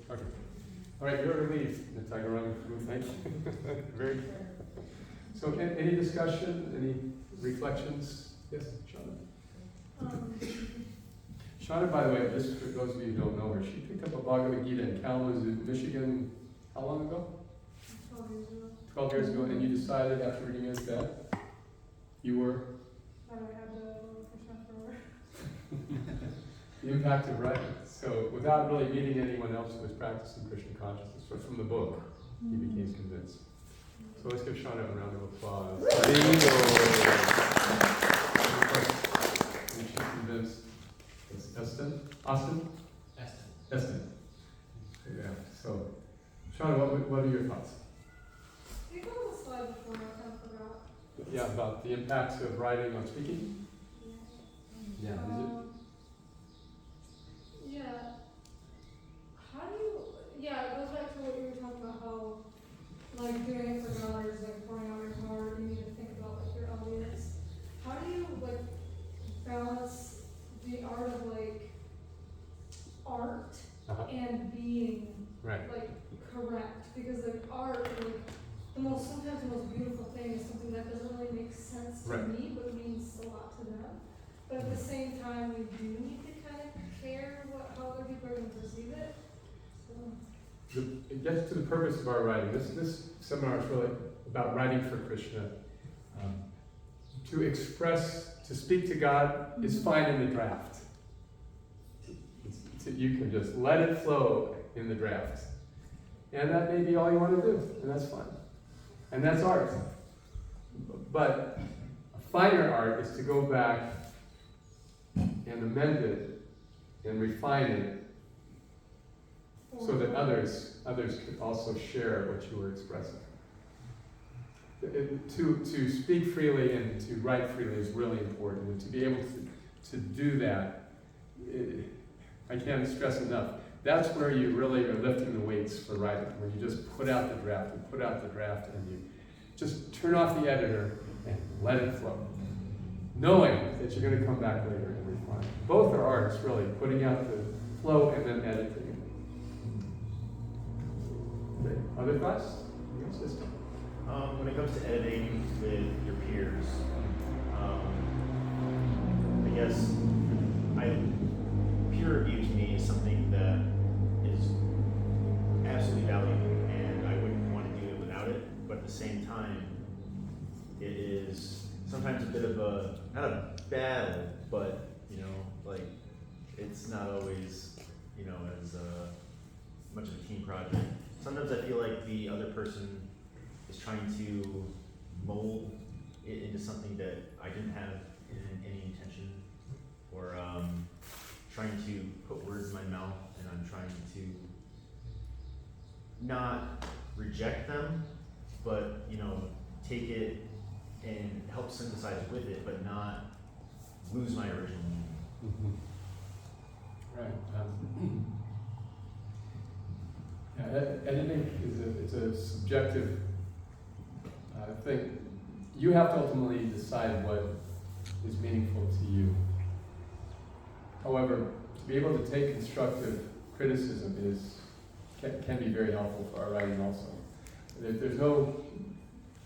Okay. All right, you're relieved, Natagarang. Thank you. Very good. So, any discussion, any reflections? Yes, Shauna. Shauna, by the way, just for those of you who don't know her, she picked up a Bhagavad Gita in Kalamazoo, Michigan, how long ago? 12 years ago. 12 years ago, and you decided after reading it that you were? That I had to love Krishna forever. The impact of writing. So, without really meeting anyone else who was practicing Krishna consciousness, but from the book, he became convinced. So let's give Shauna a round of applause. And she's convinced. Eston? Austin? Eston. Yeah. So, Shauna, what are your thoughts? I think on the slide before, I kind of forgot. Yeah, about the impacts of writing on speaking? Yeah. Is it? Yeah. How do you, it goes back to what you were talking about, how, like, doing it for others, like, pouring out your heart, you need to think about, like, your audience. How do you, like, balance the art of, like, art and being, like, correct? Because, like, art, like, sometimes the most beautiful thing is something that doesn't really make sense to me, but means a lot to them. But at the same time, we do need to kind of care how other people are going to perceive it. So. It gets to the purpose of our writing. This seminar is really about writing for Krishna. To express, to speak to God is fine in the draft. You can just let it flow in the draft. And that may be all you want to do, and that's fine. And that's art. But a finer art is to go back and amend it and refine it so that others could also share what you were expressing. To speak freely and to write freely is really important, and to be able to do that, I can't stress enough. That's where you really are lifting the weights for writing, where you just put out the draft and you just turn off the editor and let it flow, knowing that you're going to come back later and refine. Both are arts, really, putting out flow and then editing. Okay. Other thoughts? Yes, sister. When it comes to editing with your peers, I guess peer review to me is something that is absolutely valuable, and I wouldn't want to do it without it. But at the same time, it is sometimes a bit of a, not a battle, but like it's not always as much of a team project. Sometimes I feel like the other person is trying to mold it into something that I didn't have any intention, or trying to put words in my mouth, and I'm trying to not reject them, but take it and help synthesize with it, but not lose my original meaning. Right. Editing is a subjective thing. You have to ultimately decide what is meaningful to you. However, to be able to take constructive criticism can be very helpful for our writing also. There's no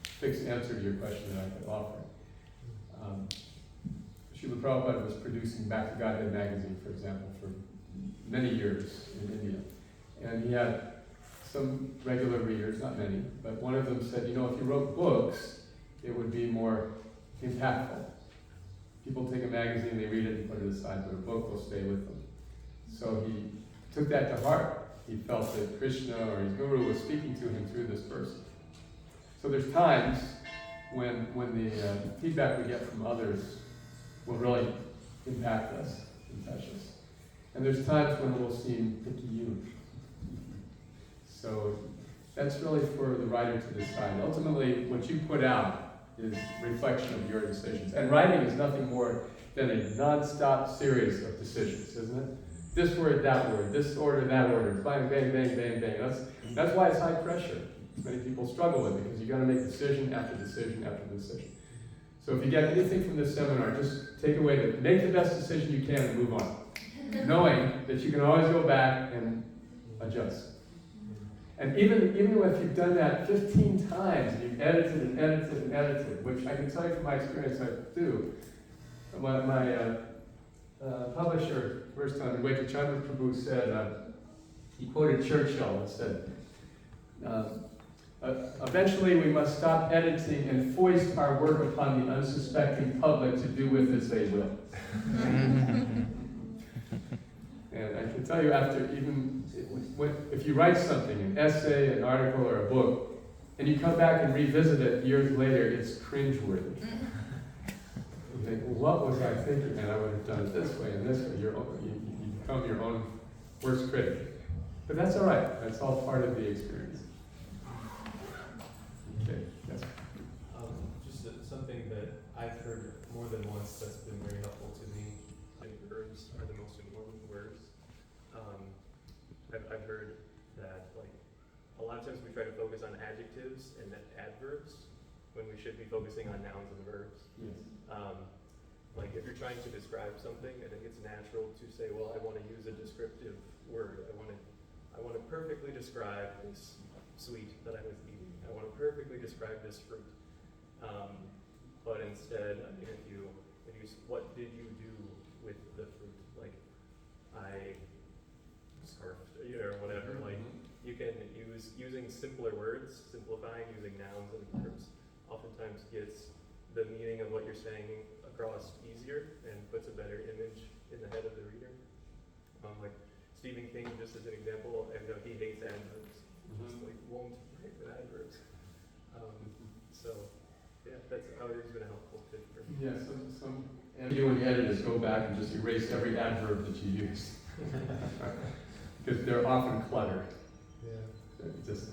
fixed answer to your question that I could offer. Srila Prabhupada was producing Back to Godhead magazine, for example, for many years in India. And he had some regular readers, not many, but one of them said, if you wrote books, it would be more impactful. People take a magazine, they read it and put it aside, but a book will stay with them. So he took that to heart. He felt that Krishna or his guru was speaking to him through this person. So there's times when the feedback we get from others will really impact us and touch us. And there's times when it will seem picayune. So that's really for the writer to decide. Ultimately, what you put out is a reflection of your decisions. And writing is nothing more than a non-stop series of decisions, isn't it? This word, that word, this order, that order, bang, bang, bang, bang, bang. That's why it's high pressure. Many people struggle with it, because you got to make decision after decision after decision. So if you get anything from this seminar, just take away that, make the best decision you can and move on. Knowing that you can always go back and adjust. And even if you've done that 15 times, and you've edited and edited and edited, which I can tell you from my experience I do. My publisher, first time, Vaishnava Prabhu said, he quoted Churchill and said, eventually we must stop editing and foist our work upon the unsuspecting public to do with as they will. And I can tell you, if you write something, an essay, an article, or a book, and you come back and revisit it years later, it's cringeworthy. You think, well, what was I thinking? And I would have done it this way and this way. You become your own worst critic. But that's all right. That's all part of the experience. Okay, yes. Just something that I've heard more than once that's been very helpful to me. Verbs are the most important words. I've heard that, like, a lot of times we try to focus on adjectives and adverbs when we should be focusing on nouns and verbs. Yes. Like, if you're trying to describe something, I think it's natural to say, well, I want to use a descriptive word. I want to perfectly describe this sweet that I was eating. I want to perfectly describe this fruit. But instead, I mean, if you what did you do with the fruit? Like, I scarfed, or whatever. Like, you can using simpler words, simplifying, using nouns and verbs, oftentimes gets the meaning of what you're saying across easier and puts a better image in the head of the reader. Like Stephen King, just as an example, I know he hates adverbs. Just like won't write with adverbs. So yeah, that's always been a helpful tip for me. Yeah, and you when you edit is go back and just erase every adverb that you use. Because they're often clutter. Yeah. Just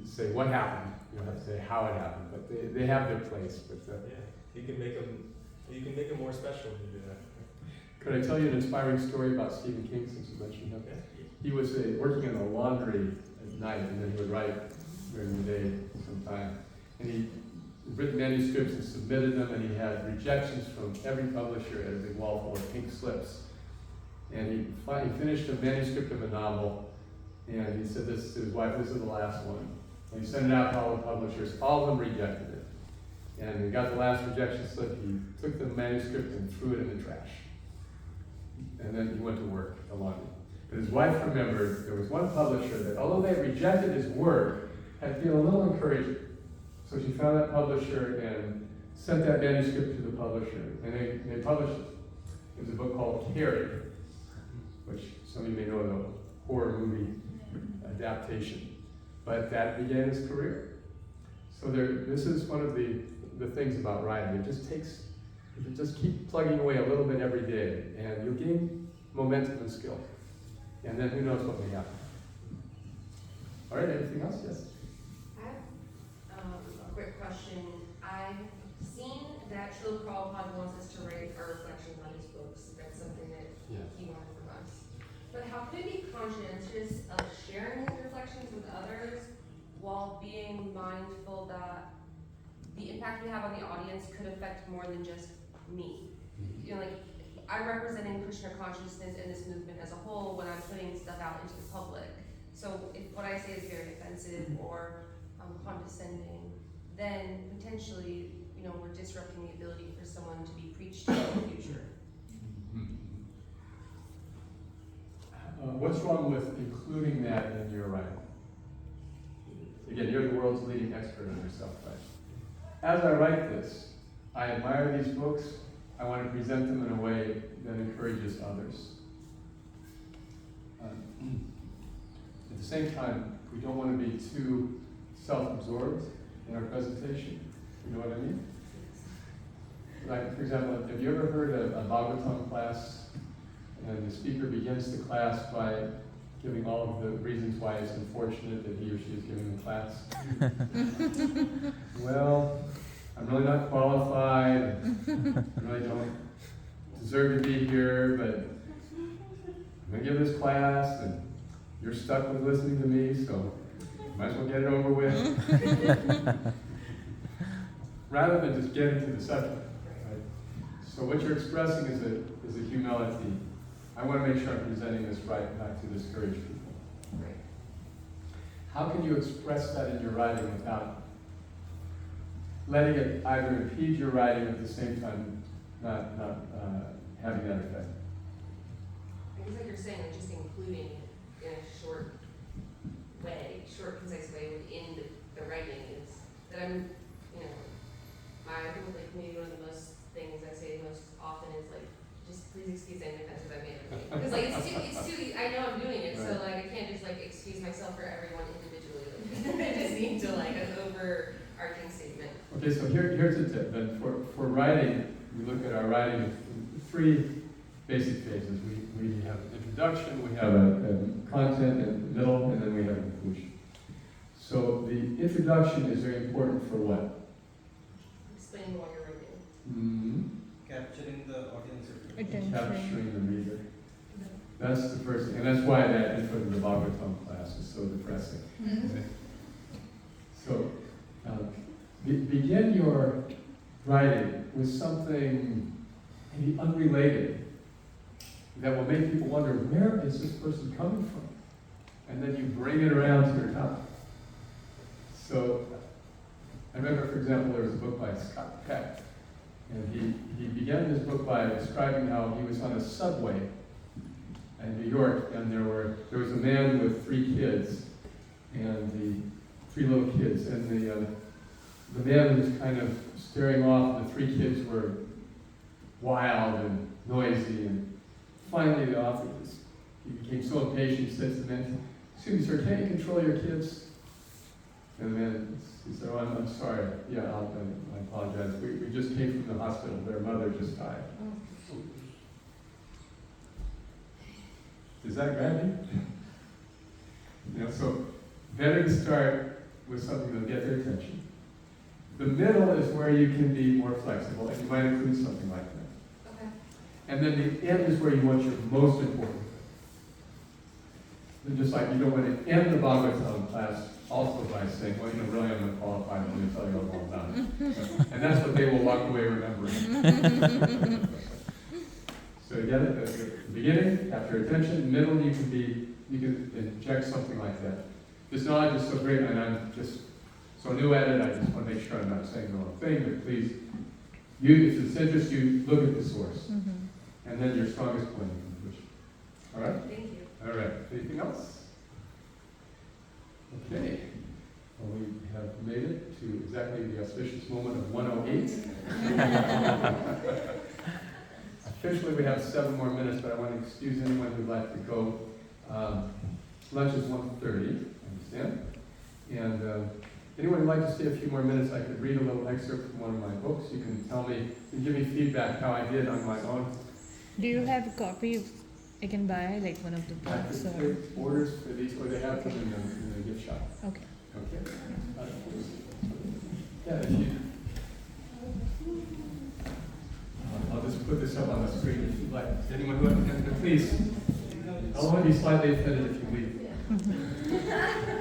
say what happened. You don't have to say how it happened, but they have their place. But yeah, you can make them more special when you do that. Could I tell you an inspiring story about Stephen King, since you mentioned him? Yeah. He was working in the laundry at night, and then he would write during the day sometime. And he written manuscripts and submitted them, and he had rejections from every publisher at a big wall full of pink slips. And he finished a manuscript of a novel, and he said this to his wife, this is the last one. And he sent it out to all the publishers, all of them rejected it. And he got the last rejection slip, he took the manuscript and threw it in the trash. And then he went to work along it. But his wife remembered there was one publisher that, although they rejected his work, had been a little encouraged. So she found that publisher and sent that manuscript to the publisher. And they published it. It was a book called Carrie, which some of you may know, the horror movie adaptation. But that began his career. So this is one of the things about writing. It just takes, if you just keep plugging away a little bit every day, and you'll gain momentum and skill. And then who knows what may happen. All right, anything else? Yes? I have a quick question. I've seen that Srila Prabhupada wants us to write our reflections on his books. That's something that he wanted from us. But how could it be conscientious of sharing his reflections with others while being mindful that the impact we have on the audience could affect more than just me? You know, like, I'm representing Krishna consciousness and this movement as a whole when I'm putting stuff out into the public. So if what I say is very offensive or condescending, then potentially, you know, we're disrupting the ability for someone to be preached to in the future. What's wrong with including that in your writing? Again, you're the world's leading expert on yourself, right? As I write this, I admire these books. I want to present them in a way that encourages others. At the same time, we don't want to be too self-absorbed in our presentation. You know what I mean? Like, for example, have you ever heard a Bhagavatam class, and the speaker begins the class by giving all of the reasons why it's unfortunate that he or she is giving the class? Well, I'm really not qualified, I really don't deserve to be here, but I'm going to give this class, and you're stuck with listening to me, so might as well get it over with. Rather than just getting to the subject. Right? So what you're expressing is a humility. I want to make sure I'm presenting this right, not to discourage people. Right. How can you express that in your writing without letting it either impede your writing at the same time not having that effect? I guess like you're saying, like just including it in a short, concise way within the writing is that I'm, you know, I think like maybe one of the most things I say most often is like, just please excuse any offenses I made. Because like it's too, I know I'm doing it, so like I can't just like excuse myself for everyone individually. I just need to like an overarching statement. Okay, so here's a tip. Then for writing, we look at our writing in three basic phases. We have an introduction, we have a content in the middle, and then we have a conclusion. So the introduction is very important for what? Explain what you're writing. Mm-hmm. Capturing the audience Attention. Capturing the reader. That's the first thing, and that's why that intro to the Bhagavatam class is so depressing. Mm-hmm. So, begin your writing with something maybe unrelated that will make people wonder, where is this person coming from? And then you bring it around to your topic. So, I remember, for example, there was a book by Scott Peck, and he began his book by describing how he was on a subway in New York, and there was a man with 3 kids, and the 3 little kids, and the man was kind of staring off, and the 3 kids were wild and noisy, and finally the author he became so impatient, he said to the man, "Excuse me, sir, can't you control your kids?" And the man, he said, "Oh, I'm sorry. Yeah, I apologize. We just came from the hospital. Their mother just died." Does that grab you? So better to start with something that'll get their attention. The middle is where you can be more flexible, and you might include something like that. Okay. And then the end is where you want your most important. And just like you don't want to end the Bhagavatam class also by saying, well, really I'm not qualified, I'm going to tell you all about it. And that's what they will walk away remembering. So So you get it at the beginning, after attention, middle, you can inject something like that. This knowledge is so great, and I'm just so new at it, I just want to make sure I'm not saying the wrong thing, but please, if it's interests you, look at the source. And then your strongest point of conclusion. All right? Thank you. All right. Anything else? Okay. Well, we have made it to exactly the auspicious moment of 1:08. Officially, we have 7 more minutes, but I want to excuse anyone who'd like to go. Lunch is 1:30, understand? And anyone who'd like to stay a few more minutes, I could read a little excerpt from one of my books. You can tell me, you can give me feedback how I did on my own. Do you have a copy I can buy, like one of the I books? could Or? take orders for these, or they have them in the gift shop. Okay. Okay. Yeah, if you. I'll just put this up on the screen if you'd like. Anyone who, and please, I'll only be slightly offended if you leave.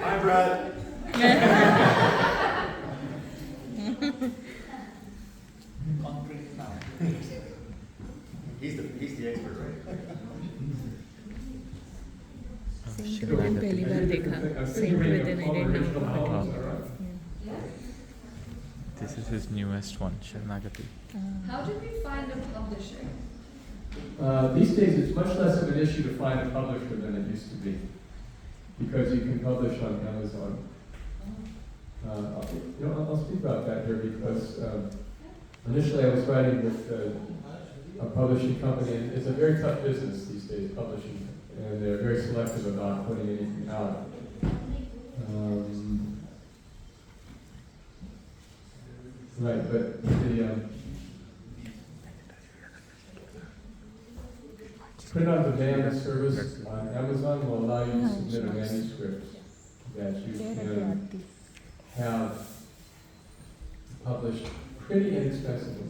Hi, Brad. He's the expert, right? Sync within पहली बार देखा. Sync within I didn't know. This is his newest one, Sharanagati. How did we find a publisher? These days, it's much less of an issue to find a publisher than it used to be, because you can publish on Amazon. I'll speak about that here because initially I was writing with a publishing company, and it's a very tough business these days, publishing, and they're very selective about putting anything out. Right, but the print-on-demand service on Amazon will allow you to submit a manuscript that you can have published pretty inexpensively,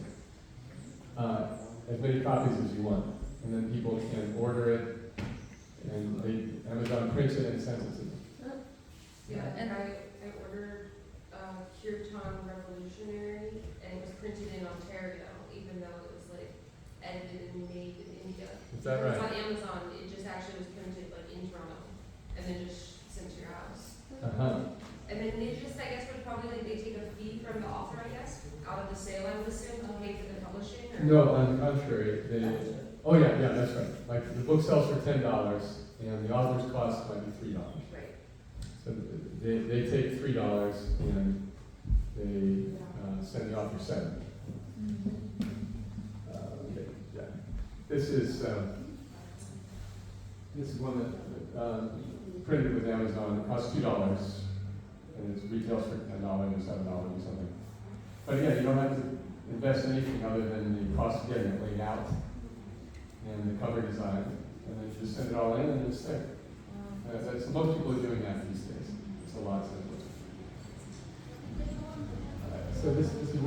as many copies as you want, and then people can order it, and Amazon prints it and sends it to them. Yeah, and I ordered Kirtan Revolutionary, and it was printed in Ontario, even though it was like edited and made in India. Is that It was right? on Amazon, it just actually was printed like in Toronto, and then just sent to your house. And then they just, I guess, would probably, like, they take a fee from the author, I guess, out of the sale, I would assume, to pay for the publishing, or? No, on the contrary, that's right. Like, the book sells for $10, and the author's cost might be $3. Right. So they take $3, and they send the author $7. Yeah. This is one that printed with Amazon. It costs $2, and it retails for $10 or $7 or something. But again, you don't have to invest anything other than the cost of getting it laid out and the cover design, and then you just send it all in and it's there. Most people are doing that these days. It's a lot simpler. So this is a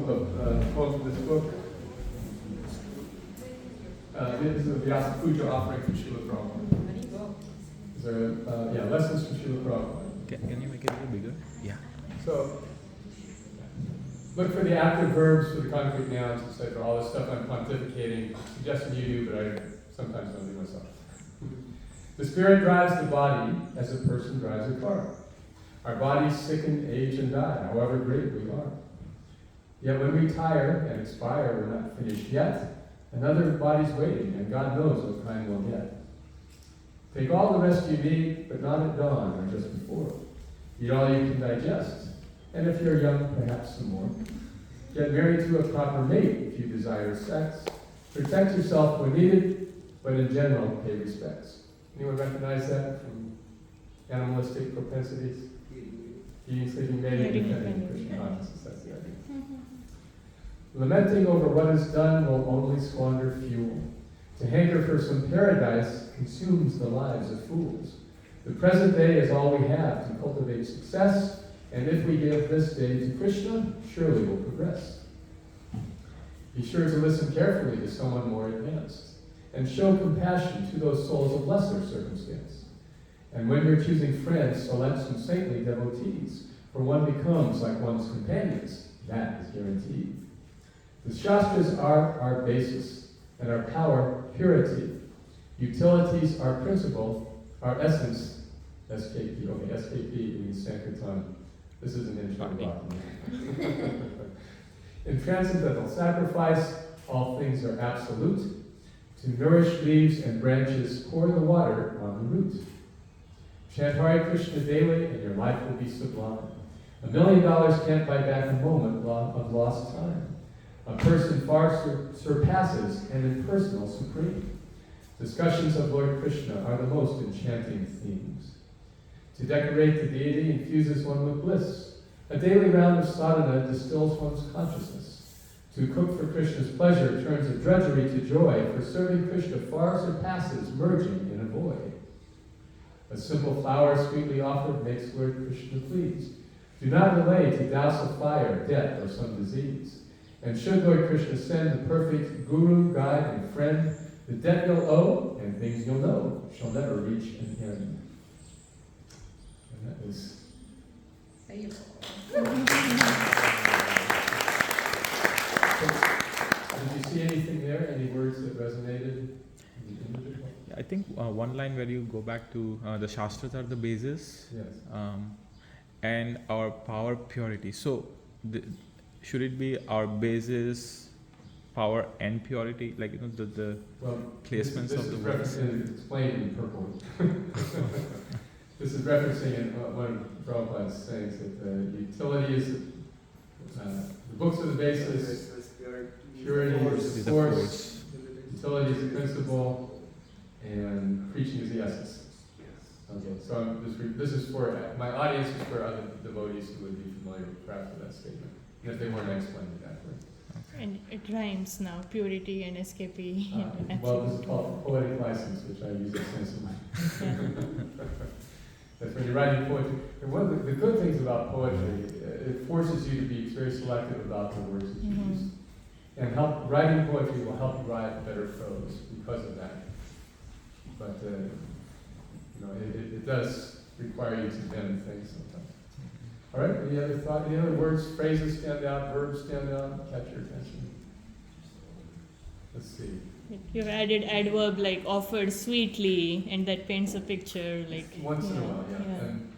quote from this book. This is the Vyasa Puja offering from Srila Prabhupada. These are lessons from Srila Prabhupada. Can you make it a little bigger? Yeah. So, look for the active verbs for the concrete nouns, etc. All this stuff I'm pontificating, suggesting you do, but I sometimes don't do myself. The spirit drives the body as a person drives a car. Our bodies sicken, age, and die, however great we are. Yet when we tire and expire, we're not finished yet. Another body's waiting, and God knows what kind we'll get. Take all the rest you need, but not at dawn or just before. Eat all you can digest, and if you're young, perhaps some more. Get married to a proper mate if you desire sex. Protect yourself when needed, but in general, pay respects. Anyone recognize that from animalistic propensities? Eating, sleeping, mating, defending Krishna consciousness. That's the idea. Lamenting over what is done will only squander fuel. To hanker for some paradise consumes the lives of fools. The present day is all we have to cultivate success, and if we give this day to Krishna, surely we'll progress. Be sure to listen carefully to someone more advanced, and show compassion to those souls of lesser circumstance. And when you're choosing friends, select some saintly devotees, for one becomes like one's companions. That is guaranteed. The Shastras are our basis. and our power, purity. Utilities, our principle, our essence, SKP. Okay, SKP means Sankirtan. This is an intro document. In transcendental sacrifice, all things are absolute. To nourish leaves and branches, pour the water on the root. Chant Hare Krishna daily, and your life will be sublime. $1 million can't buy back a moment of lost time. A person far surpasses an impersonal supreme. Discussions of Lord Krishna are the most enchanting themes. To decorate the deity infuses one with bliss. A daily round of sadhana distills one's consciousness. To cook for Krishna's pleasure turns a drudgery to joy, for serving Krishna far surpasses merging in a void. A simple flower sweetly offered makes Lord Krishna pleased. Do not delay to douse a fire, death, or some disease. And should Lord Krishna send the perfect guru, guide, and friend, the debt you'll owe and things you'll know shall never reach an end. And that was... Did you see anything there? Any words that resonated? I think one line where you go back to the Shastras are the basis, Yes. and our power, purity. So, should it be our basis, power, and purity? Like, you know, the placements of the words. This is explained in purple. This is referencing in one of Prabhupada's sayings that utility is the books are the basis, purity is the force, utility is the principle, and preaching is the essence. Okay, so this is for, my audience is for other devotees who would be familiar with perhaps with that statement. And if they weren't, I explained it that way. And it rhymes now, purity and SKP. And Well, this is called poetic license, which I use extensively. That's when you're writing poetry. And one of the good things about poetry, it forces you to be very selective about the words that you use. And writing poetry will help you write better prose because of that. But it does require you to bend things sometimes. All right, any other thought? Any other words, phrases stand out, verbs stand out, catch your attention? Let's see. You've added adverb like offered sweetly, and that paints a picture like. Once in a while, yeah.